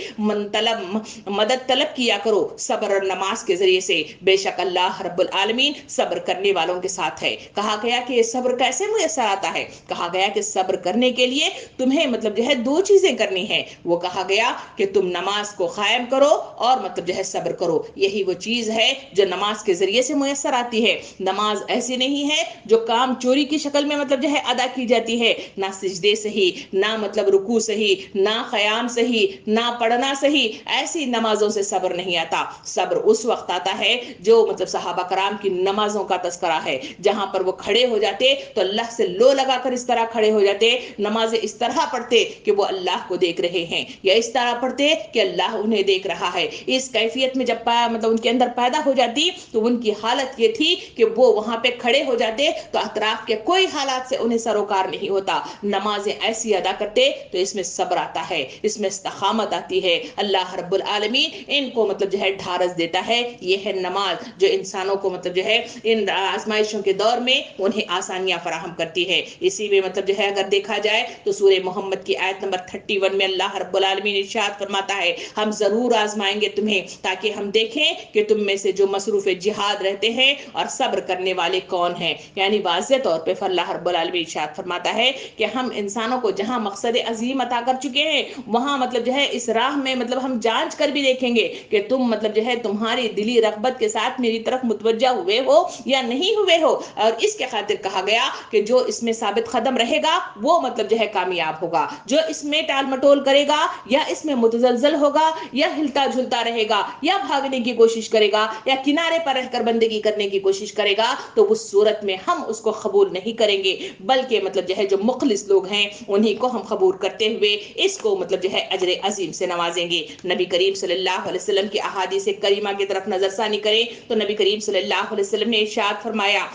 मदद तलब किया करो सब्र और नमाज के जरिए से, बेशक अल्लाह रब्बुल आलमीन सब्र करने वालों के साथ है। कहा गया कि ये सब्र कैसे मुयस्सर आता है? कहा गया कि सब्र करने के लिए तुम्हें मतलब जो है दो चीजें करनी है। वो कहा गया कि तुम नमाज को कायम करो और मतलब जो है सब्र करो। यही वो चीज है जो नमाज के जरिए से मुयस्सर आती है। नमाज ऐसी नहीं है जो काम चोरी की शक्ल में मतलब जो है अदा की जाती है, ना सिजदे सही, ना मतलब रुकू सही, ना क़याम सही, ना पढ़ना सही, ऐसी नमाजों से सब्र नहीं आता। सब्र उस वक्त आता है जो मतलब सहाबा कराम की नमाजों का तस्करा है, जहां पर वो खड़े हो जाते तो अल्लाह से लो लगाकर इस तरह खड़े हो जाते, नमाजें इस तरह पढ़ते कि वो अल्लाह को देख रहे हैं, या इस तरह पढ़ते कि अल्लाह उन्हें देख रहा है। इस कैफियत में जब मतलब उनके अंदर पैदा हो जाती तो उनकी हालत ये थी कि वो वहां पे खड़े हो जाते तो अतराफ के कोई हालात से उन्हें सरोकार नहीं होता। नमाजें ऐसी अदा करते तो इसमें सब्र आता है, इसमें इस्तकामत आती है। अल्लाह रब्बुल आलमीन इनको मतलब जो है ढारस देता है। ये है नमाज जो इंसानों को मतलब जो है इन आजमाइशों के दौर में उन्हें आसानियां फराहम करती है। इसी में मतलब जो है अगर देखा जाए तो सूरह मोहम्मद की आयत नंबर 31 में अल्लाह रब्बुल आलमीन इरशाद फरमाता है, हम जरूर आजमाएंगे तुम्हें ताकि हम देखें कि तुम में से जो मसरूफ जिहाद रहते हैं और सब्र करने वाले कौन हैं। यानी वाज़ेह तौर पे अल्लाह रब्बुल आलमीन इरशाद फरमाता है कि हम इंसानों को जहां मकसद अजीम अता कर चुके हैं वहां मतलब जो है इस राह में मतलब हम जांच कर भी देखेंगे कि तुम मतलब जो है तुम्हारी दिली रग़बत के साथ मेरी तरफ मुतवज्जा हुए हो या नहीं हुए हो। और इसके खातिर कहा गया कि जो इसमें साबित कदम रहेगा वो मतलब जो है कामयाब होगा, जो इसमें टाल मटोल करेगा या इसमें मुतजलजल होगा या हिलता झुलता रहेगा या भागने की कोशिश करेगा या किनारे पर रहकर बंदगी करने की कोशिश करेगा तो उस सूरत में हम उसको कबूल नहीं करेंगे, बल्कि मतलब जो है जो मुखलिस लोग हैं उन्हीं को हम कबूल करते हुए इसको मतलब जो है अजर अजीम से नवाजेंगे। नबी करीम सल्लल्लाहु अलैहि वसल्लम की अहादीस करीमा की तरफ नजरसानी करें तो नबी करीम सल्लल्लाहु अलैहि वसल्लम ने इरशाद फरमाया,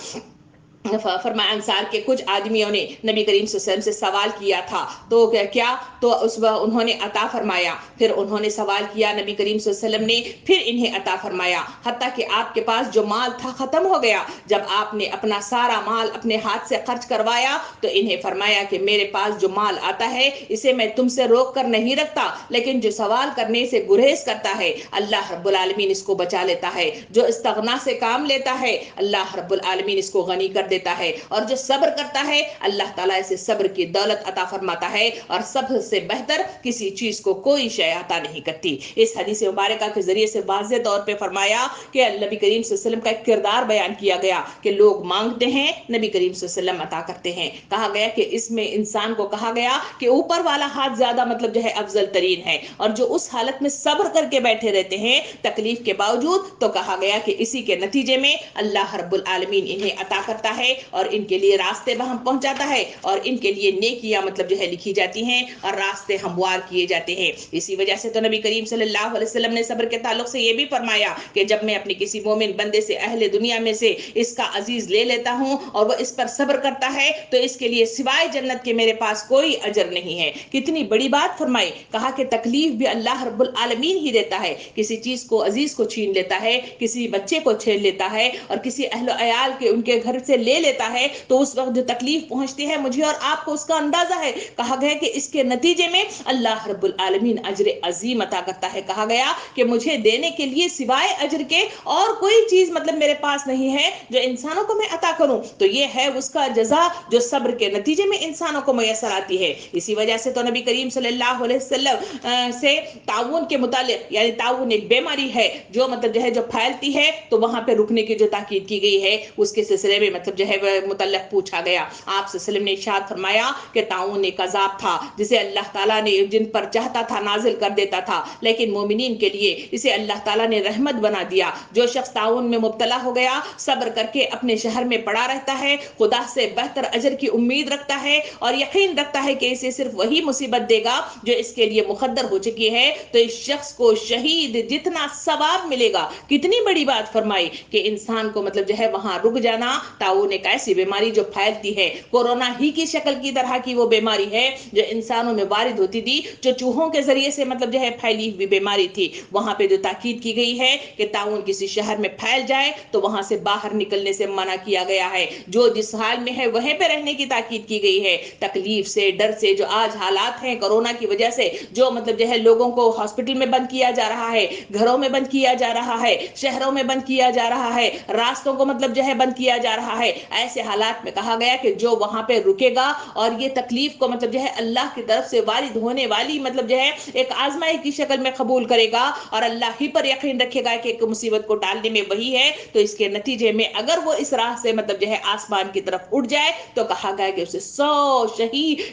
अंसार के कुछ आदमियों ने नबी करीम सल्लल्लाहु अलैहि वसल्लम से सवाल किया था तो क्या तो उन्होंने अता फरमाया। फिर उन्होंने सवाल किया, नबी करीम सल्लल्लाहु अलैहि वसल्लम ने फिर इन्हें अता फरमाया, हत्ता कि आपके पास जो माल था खत्म हो गया। जब आपने अपना सारा माल अपने हाथ से खर्च करवाया तो इन्हें फरमाया कि मेरे पास जो माल आता है इसे मैं तुमसे रोक कर नहीं रखता, लेकिन जो सवाल करने से गुरेज करता है अल्लाह रब्बुल आलमीन इसको बचा लेता है। जो इस्तगना से काम लेता है अल्लाह रब्बुल आलमीन इसको गनी कर देता है, और जो सब्र करता है अल्लाह ताला इसे सब्र की दौलत अता फरमाता है, और सबसे बेहतर किसी चीज को कोई शय अता नहीं करती। इस हदीस मुबारका के जरिए से वाज़ेह तौर पे फरमाया कि नबी करीम सल्लल्लाहु अलैहि वसल्लम का एक किरदार बयान किया गया कि लोग मांगते हैं, नबी करीम सल्लल्लाहु अलैहि वसल्लम अता करते हैं। कहा गया कि इसमें इंसान को कहा गया कि ऊपर वाला हाथ ज्यादा मतलब जो है अफजल तरीन है, और जो उस हालत में सब्र करके बैठे रहते हैं तकलीफ के बावजूद, तो कहा गया कि इसी के नतीजे में अल्लाह रब्बुल आलमीन इन्हें अता करता है और इनके लिए रास्ते वहां पहुंचाता है और इनके लिए नेकियां मतलब जो है लिखी जाती हैं और रास्ते हमवार किए जाते हैं। इसी वजह से तो नबी करीम सल्लल्लाहु अलैहि वसल्लम ने सब्र के ताल्लुक से ये भी फरमाया कि जब मैं अपने किसी मोमिन बंदे से अहले दुनिया में से इसका अजीज ले लेता हूं और वह इस पर सब्र करता है तो इसके लिए सिवाय जन्नत के मेरे पास कोई अजर नहीं है। कितनी बड़ी बात फरमाई, कहा कि तकलीफ भी अल्लाह रब्बुल आलमीन ही देता है। किसी चीज को अजीज को छीन लेता है, किसी बच्चे को छीन लेता है और किसी अहलो अयाल के उनके घर से ले لے لیتا ہے تو اس وقت جو تکلیف پہنچتی ہے مجھے اور آپ کو اس کا اندازہ ہے. کہا گیا کہ اس کے نتیجے میں اللہ رب العالمین اجر عظیم عطا کرتا ہے. کہا گیا کہ مجھے دینے کے لیے سوائے اجر کے اور کوئی چیز مطلب میرے پاس نہیں ہے جو انسانوں کو میں عطا کروں. تو یہ ہے اس کا جزا جو صبر کے نتیجے میں انسانوں کو میسر آتی ہے. اسی وجہ سے تو نبی کریم صلی اللہ علیہ وسلم سے تعاون کے متعلق، یعنی تعاون ایک بیماری ہے جو مطلب جو ہے جو پھیلتی ہے، تو وہاں پہ رکنے کی جو تاکید کی گئی ہے اس کے سلسلے میں مطلب جو ہے متعلق پوچھا گیا. آپ صلی اللہ علیہ وسلم نے ارشاد فرمایا کہ تعاون ایک عذاب تھا جسے اللہ تعالیٰ نے جن پر چاہتا تھا نازل کر دیتا تھا، لیکن مومنین کے لیے اسے اللہ تعالیٰ نے رحمت بنا دیا. جو شخص تعاون میں مبتلا ہو گیا، صبر کر کے اپنے شہر میں پڑا رہتا ہے، خدا سے بہتر اجر کی امید رکھتا ہے اور یقین رکھتا ہے کہ اسے صرف وہی مصیبت دے گا جو اس کے لیے مقدر ہو چکی ہے، تو اس شخص کو شہید جتنا ثواب ملے گا. کتنی بڑی بات فرمائی کہ انسان کو مطلب جو ہے وہاں رک جانا. تعاون ایک ایسی بیماری جو پھیلتی ہے، کورونا ہی کی شکل کی طرح کی وہ بیماری ہے جو انسانوں میں وارد ہوتی تھی، جو چوہوں کے ذریعے سے مطلب جو ہے پھیلی ہوئی بیماری تھی. وہاں پہ جو تاکید کی گئی ہے کہ تعاون کسی شہر میں پھیل جائے تو وہاں سے باہر نکلنے سے منع کیا گیا ہے. جو جس حال میں ہے وہیں پہ رہنے کی تاکید کی گئی ہے. تکلیف سے، ڈر سے جو آج حالات ہیں کورونا کی وجہ سے، جو مطلب جو ہے لوگوں کو ہاسپٹل میں بند کیا جا رہا ہے، گھروں میں بند کیا جا رہا ہے، شہروں میں بند کیا جا رہا ہے، راستوں کو مطلب جو ہے بند کیا جا رہا ہے، ایسے حالات میں کہا گیا کہ جو وہاں پہ رکے گا اور یہ تکلیف کو مطلب جو ہے اللہ کی طرف سے وارد ہونے والی مطلب جو ہے ایک آزمائی کی شکل میں قبول کرے گا اور اللہ ہی پر یقین رکھے گا کہ ایک مصیبت کو ٹالنے میں وہی ہے، تو اس کے نتیجے میں اگر وہ اس راہ سے مطلب جو ہے آسمان کی طرف اٹھ جائے تو کہا گیا کہ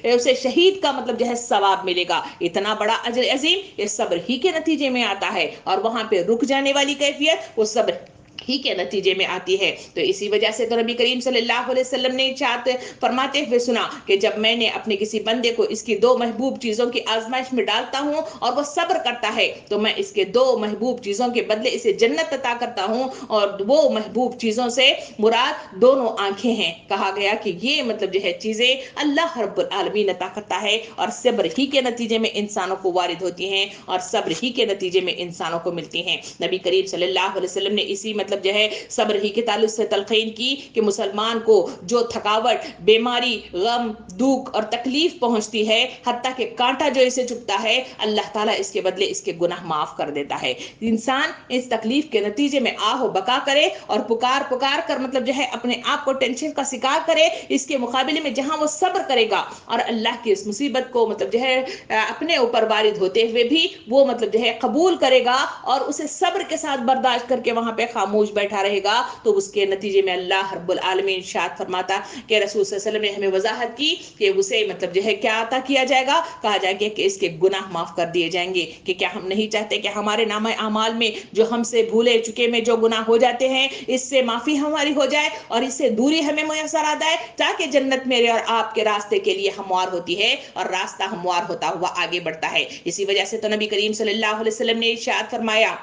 اسے شہید کا مطلب جو ہے ثواب ملے گا. اتنا بڑا اجر عظیم یہ صبر ہی کے نتیجے میں آتا ہے، اور وہاں پہ رک جانے والی کیفیت وہ صبر ہی کے نتیجے میں آتی ہے. تو اسی وجہ سے تو نبی کریم صلی اللہ علیہ وسلم نے ارشاد فرماتے ہوئے سنا کہ جب میں نے اپنے کسی بندے کو اس کی 2 محبوب چیزوں کی آزمائش میں ڈالتا ہوں اور وہ صبر کرتا ہے تو میں اس کے 2 محبوب چیزوں کے بدلے اسے جنت عطا کرتا ہوں، اور وہ محبوب چیزوں سے مراد دونوں آنکھیں ہیں. کہا گیا کہ یہ مطلب جو ہے چیزیں اللہ رب العالمین عطا کرتا ہے اور صبر ہی کے نتیجے میں انسانوں کو وارد ہوتی ہیں اور صبر ہی کے نتیجے میں انسانوں کو ملتی ہیں. نبی کریم صلی اللہ علیہ وسلم نے اسی مطلب جو ہے صبر ہی کے تعلق سے تلقین کی کہ مسلمان کو جو تھکاوٹ، بیماری، غم، دکھ اور تکلیف پہنچتی ہے، حتیٰ کہ کانٹا جو اسے چبھتا ہے، اللہ تعالیٰ اس کے بدلے اس کے گناہ معاف کر دیتا ہے. انسان اس تکلیف کے نتیجے میں آہ و بکا کرے اور پکار کر مطلب جو ہے اپنے آپ کو ٹینشن کا شکار کرے، اس کے مقابلے میں جہاں وہ صبر کرے گا اور اللہ کی اس مصیبت کو مطلب جو ہے اپنے اوپر وارد ہوتے ہوئے بھی وہ مطلب جو ہے قبول کرے گا اور اسے صبر کے ساتھ برداشت کر کے وہاں پہ خاموش بیٹھا رہے گا، تو اس کے نتیجے میں اللہ رب العالمین ارشاد فرماتا کہ رسول صلی اللہ علیہ وسلم نے ہمیں وضاحت کی کہ اسے مطلب جو ہے کیا عطا کیا جائے گا. کہا جائے گا کہ اس کے گناہ معاف کر دیے جائیں گے. کہ کیا ہم نہیں چاہتے کہ ہمارے نامہ اعمال میں جو ہم سے بھولے چکے میں جو گناہ ہو جاتے ہیں اس سے معافی ہماری ہو جائے اور اس سے دوری ہمیں میسر آ جائے، تاکہ جنت میرے اور آپ کے راستے کے لیے ہموار ہوتی ہے اور راستہ ہموار ہوتا ہوا آگے بڑھتا ہے. اسی وجہ سے تو نبی کریم صلی اللہ علیہ وسلم نے ارشاد فرمایا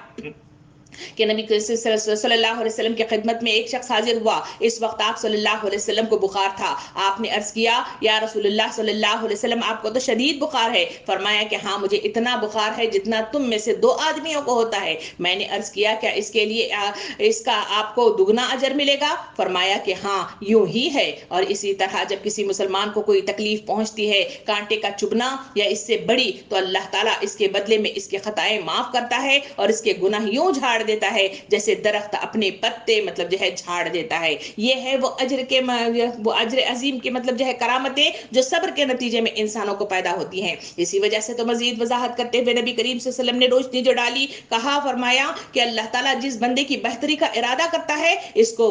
کہ نبی صلی اللہ علیہ وسلم کی خدمت میں ایک شخص حاضر ہوا. اس وقت آپ صلی اللہ علیہ وسلم کو بخار تھا. آپ نے عرض کیا یا رسول اللہ صلی اللہ علیہ وسلم آپ کو تو شدید بخار ہے. فرمایا کہ ہاں مجھے اتنا بخار ہے جتنا تم میں سے 2 آدمیوں کو ہوتا ہے. میں نے عرض کیا کیا اس کے لیے اس کا آپ کو دگنا اجر ملے گا؟ فرمایا کہ ہاں یوں ہی ہے. اور اسی طرح جب کسی مسلمان کو کوئی تکلیف پہنچتی ہے، کانٹے کا چبھنا یا اس سے بڑی، تو اللہ تعالیٰ اس کے بدلے میں اس کے خطائیں معاف کرتا ہے اور اس کے گناہ یوں جھاڑ دیتا ہے جیسے درخت اپنے پتے مطلب جو ہے جھاڑ دیتا ہے. یہ ہے وہ اجر عظیم کے مطلب جو ہے کرامتیں جو صبر کے نتیجے میں انسانوں کو پیدا ہوتی ہیں. اسی وجہ سے تو مزید وضاحت کرتے ہوئے نبی کریم صلی اللہ علیہ وسلم نے روشنی جو ڈالی، کہا فرمایا کہ اللہ تعالیٰ جس بندے کی بہتری کا ارادہ کرتا ہے اس کو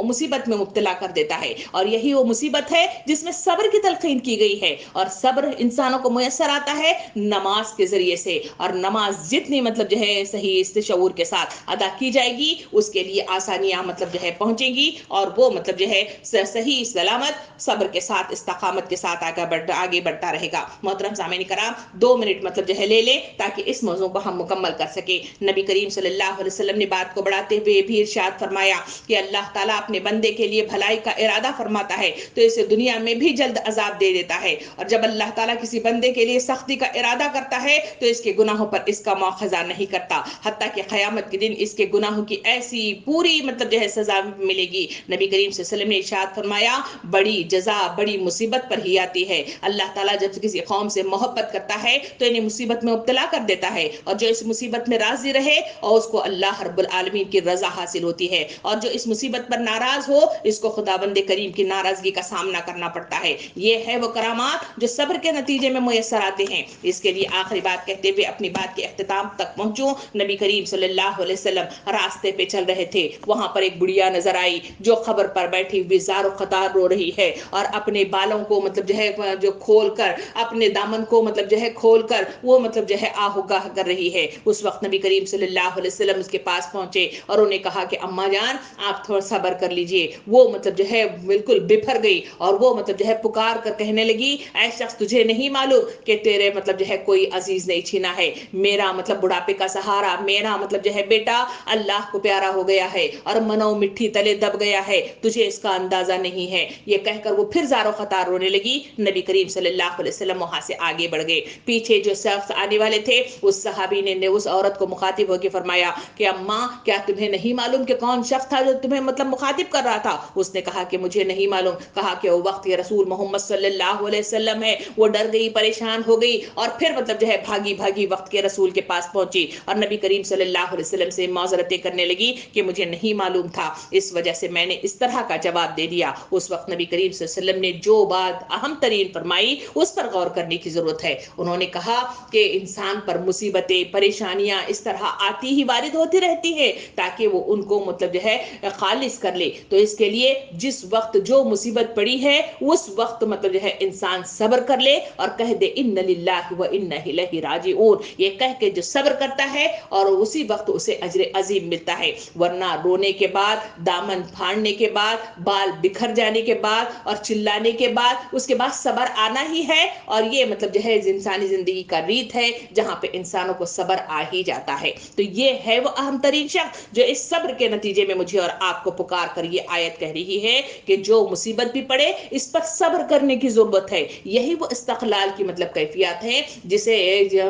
مصیبت میں مبتلا کر دیتا ہے، اور یہی وہ مصیبت ہے جس میں صبر کی تلقین کی گئی ہے. اور صبر انسانوں کو میسر آتا ہے نماز کے ذریعے سے، اور نماز جتنی مطلب جو ہے صحیح شعور کے ساتھ ادا کی جائے گی اس کے لیے آسانیاں مطلب جو ہے پہنچیں گی، اور وہ مطلب جو ہے صحیح سلامت صبر کے ساتھ استقامت کے ساتھ آگے بڑھتا رہے گا. محترم سامعین کرام، 2 منٹ مطلب جو ہے لے لیں تاکہ اس موضوع کو ہم مکمل کر سکیں. نبی کریم صلی اللہ علیہ وسلم نے بات کو بڑھاتے ہوئے بھی ارشاد فرمایا کہ اللہ تعالیٰ اپنے بندے کے لیے بھلائی کا ارادہ فرماتا ہے تو اسے دنیا میں بھی جلد عذاب دے دیتا ہے، اور جب اللہ تعالیٰ کسی بندے کے لیے سختی کا ارادہ کرتا ہے تو اس کے گناہوں پر اس کا مواخذہ نہیں کرتا، حتیٰ کہ قیامت क़यामत के दिन इसके गुनाहों की ऐसी पूरी मतलब जो है सजा मिलेगी। नबी करीम सल्लल्लाहु अलैहि वसल्लम ने इरशाद फरमाया, बड़ी जजा बड़ी मुसीबत पर ही आती है। अल्लाह ताला जब किसी कौम से मोहब्बत करता है तो इन्हें मुसीबत में मुब्तला कर देता है, और जो इस मुसीबत में राजी रहे और उसको अल्लाह रब्बुल आलमीन की रजा हासिल होती है, और जो इस मुसीबत पर नाराज हो इसको खुदाबंद करीम की नाराजगी का सामना करना पड़ता है। ये है वो करामात जो सब्र के नतीजे में मुयस्सर आते हैं। इसके लिए आखिरी बात कहते हुए अपनी बात के अख्तिताम तक पहुंचूं। नबी करीम सल्लल्लाहु अलैहि वसल्लम रास्ते पे चल रहे थे, वहां पर एक बुढ़िया नजर आई जो खबर पर बैठी हुई ज़ारो क़तार रो रही है, और अपने बालों को मतलब जो है जो खोल कर, अपने दामन को मतलब जो है खोल कर वो मतलब जो है आहुगाह कर रही है। उस वक्त नबी करीम सल्लल्लाहु अलैहि वसल्लम उसके पास पहुंचे और उन्हें कहा कि अम्मा जान आप थोड़ा सब्र कर लीजिए। वो मतलब जो है बिल्कुल बिफर गई और वो मतलब जो है पुकार कर कहने लगी, ऐ शख्स तुझे नहीं मालूम कि तेरे मतलब जो है कोई अजीज नहीं छीना है, मेरा मतलब बुढ़ापे का सहारा, मेरा मतलब जो है बेटा अल्लाह को प्यारा हो गया है और मनो मिट्टी तले दब गया है, तुझे इसका अंदाजा नहीं है। ये कहकर वो फिर ज़ारो क़तार रोने लगी। नबी करीम सल्लल्लाहु अलैहि वसल्लम वहां से आगे बढ़ गए। पीछे जो शख्स आने वाले थे उस सहाबी ने उस औरत को मुखातिब होकर फरमाया कि अम्मा क्या तुम्हें नहीं मालूम कि कौन शख्स था जो तुम्हें मतलब मुखातिब कर रहा था? उसने कहा कि मुझे नहीं मालूम। कहा कि वो वक्त ये रसूल मोहम्मद सल्लल्लाहु अलैहि वसल्लम है। वो डर गई, परेशान हो गई और फिर मतलब जो है भागी भागी वक्त के रसूल के पास पहुंची और नबी करीम सल्लल्लाहु अलैहि वसल्लम से माजरतें करने लगी कि मुझे नहीं मालूम था, इस वजह से मैंने इस तरह का जवाब दे दिया। उस वक्त नबी करीम सल्लल्लाहु अलैहि वसल्लम ने जो बात अहम तरीन फरमाई उस पर गौर करने की जरूरत है। उन्होंने कहा कि इंसान पर मुसीबतें परेशानियां इस तरह आती ही वारिद होती रहती है ताकि वो उनको मतलब जो है खालिस कर ले। तो इसके लिए जिस वक्त जो मुसीबत पड़ी है उस वक्त मतलब जो है इंसान सब्र कर ले और कह दे इन्ना लिल्लाहि व इन्ना इलैहि राजिऊन। ये कह के जो सब्र करता है और उसी वक्त उसे अजर अजीम मिलता है। वरना रोने के बाद, दामन फाड़ने के बाद, बाल बिखर जाने के बाद और चिल्लाने के बाद उसके बाद सब्र आना ही है, और ये मतलब जो है इंसानी जिंदगी का रीत है जहां पे इंसानों को सब्र आ ही जाता है। तो ये है वो अहम तरीन शख्स जो इस सब्र के नतीजे में मुझे और आपको पुकार कर ये आयत कह रही है कि जो मुसीबत भी पड़े इस पर सब्र करने की जरूरत है। यही वो इस्तक़लाल की मतलब कैफियत है जिसे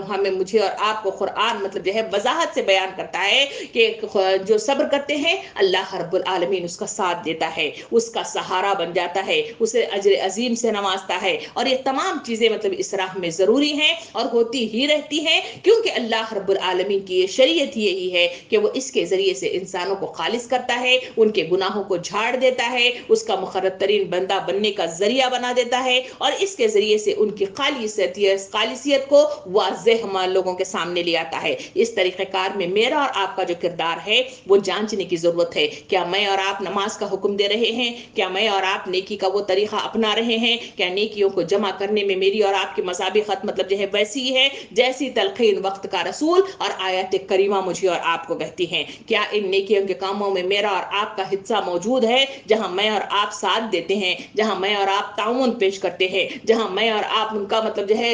हमें मुझे और आपको कुरान मतलब जो है वजाहत से बयान करता है कि जो सब्र करते हैं अल्लाह रब्बुल आलमीन उसका साथ देता है, उसका सहारा बन जाता है, उसे अजर अजीम से नवाजता है। और ये तमाम चीजें मतलब इस राह में जरूरी हैं और होती ही रहती हैं, क्योंकि अल्लाह रब्बुल आलमीन की ये शरीयत ही यही है कि वो इसके जरिए से इंसानों को खालिस करता है, उनके गुनाहों को झाड़ देता है, उसका मुकर्रब तरीन बंदा बनने का जरिया बना देता है और इसके जरिए से उनकी खालिसियत को वाज़ेह लोगों के सामने ले आता है। इस तरीक़ेकार में मेरा और आपका जो किरदार है वो जांचने की जरूरत है। क्या मैं और आप नमाज का हुक्म दे रहे हैं? क्या मैं और आप नेकी का वो तरीका अपना रहे हैं? क्या नेकियों को जमा करने में मेरी और आपकी मसाबी खत मतलब जो है वैसी है जैसी तलखीन वक्त का रसूल और आयत करीमा मुझे और आपको कहती हैं? क्या इन नेकियों के कामों में मेरा और आपका हिस्सा मौजूद है, जहां मैं और आप साथ देते हैं, जहां मैं और आप ताउन पेश करते हैं, जहां मैं और आप उनका मतलब जो है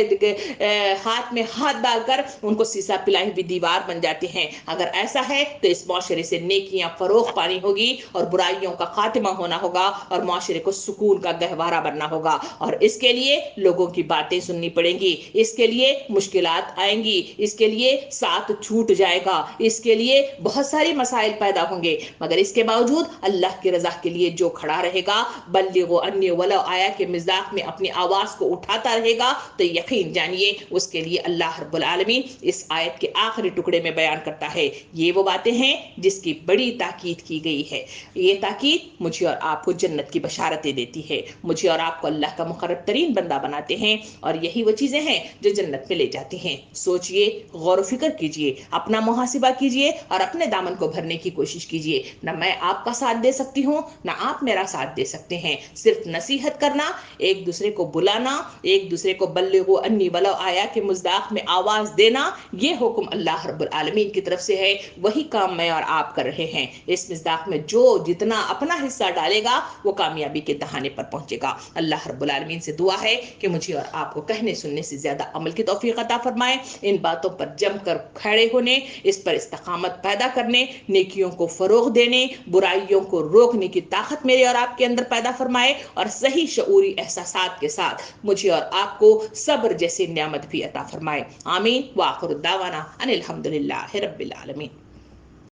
हाथ में हाथ डालकर उनको सीसा पिलाई हुई दीवार बन जाते हैं? अगर ऐसा है तो इस मुआशरे से नेकियां फरोग पानी होगी और बुराइयों का खात्मा होना होगा और मुआशरे को सुकून का गहवारा बनना होगा। और इसके लिए लोगों की बातें सुननी पड़ेंगी, इसके लिए मुश्किलात आएंगी, इसके लिए साथ छूट जाएगा, इसके लिए बहुत सारी मसाइल पैदा होंगे, मगर इसके बावजूद अल्लाह की रजा के लिए जो खड़ा रहेगा, बल्लिगु अन्नी वलो आया के मिजाक में अपनी आवाज को उठाता रहेगा, तो यकीन जानिए उसके लिए अल्लाह रब्बुल आलमीन इस आयत के आखिरी टुकड़े में बयान करता है। ये वो बातें हैं जिसकी बड़ी ताकीद की गई है। ये ताकीद मुझे और आपको जन्नत की बशारतें देती है, मुझे और आपको अल्लाह का मुकर्रब तरीन बंदा बनाते हैं, और यही वो चीजें हैं जो जन्नत में ले जाती हैं। सोचिए, गौर फिक्र कीजिए, अपना मुहासिबा कीजिए और अपने दामन को भरने की कोशिश कीजिए। ना मैं आपका साथ दे सकती हूँ, ना आप मेरा साथ दे सकते हैं। सिर्फ नसीहत करना, एक दूसरे को बुलाना, एक दूसरे को बल्लिगु अन्नी वलो आया के मुज़दाक़ में आवाज देना, ये हुक्म अल्लाह रब्बुल आलमीन की तरफ से है। वही काम मैं और आप कर रहे हैं। इस मिज़दाक़ में जो जितना अपना हिस्सा डालेगा वो कामयाबी के दहाने पर पहुंचेगा। अल्लाह रब्बुल आलमीन से दुआ है कि मुझे और आपको कहने सुनने से ज्यादा अमल की तौफीक अता फरमाए, इन बातों पर जमकर खड़े होने, इस पर इस्तकामत पैदा करने, नेकियों को फरोग देने, बुराइयों को रोकने की ताकत मेरे और आपके अंदर पैदा फरमाए, और सही शऊरी एहसासात के साथ मुझे और आपको सब्र जैसी नियामत भी अता फरमाए। आमीन। व आखिरु दावाना अनिल हम्दुलिल्लाहि रब्बिल आलमीन।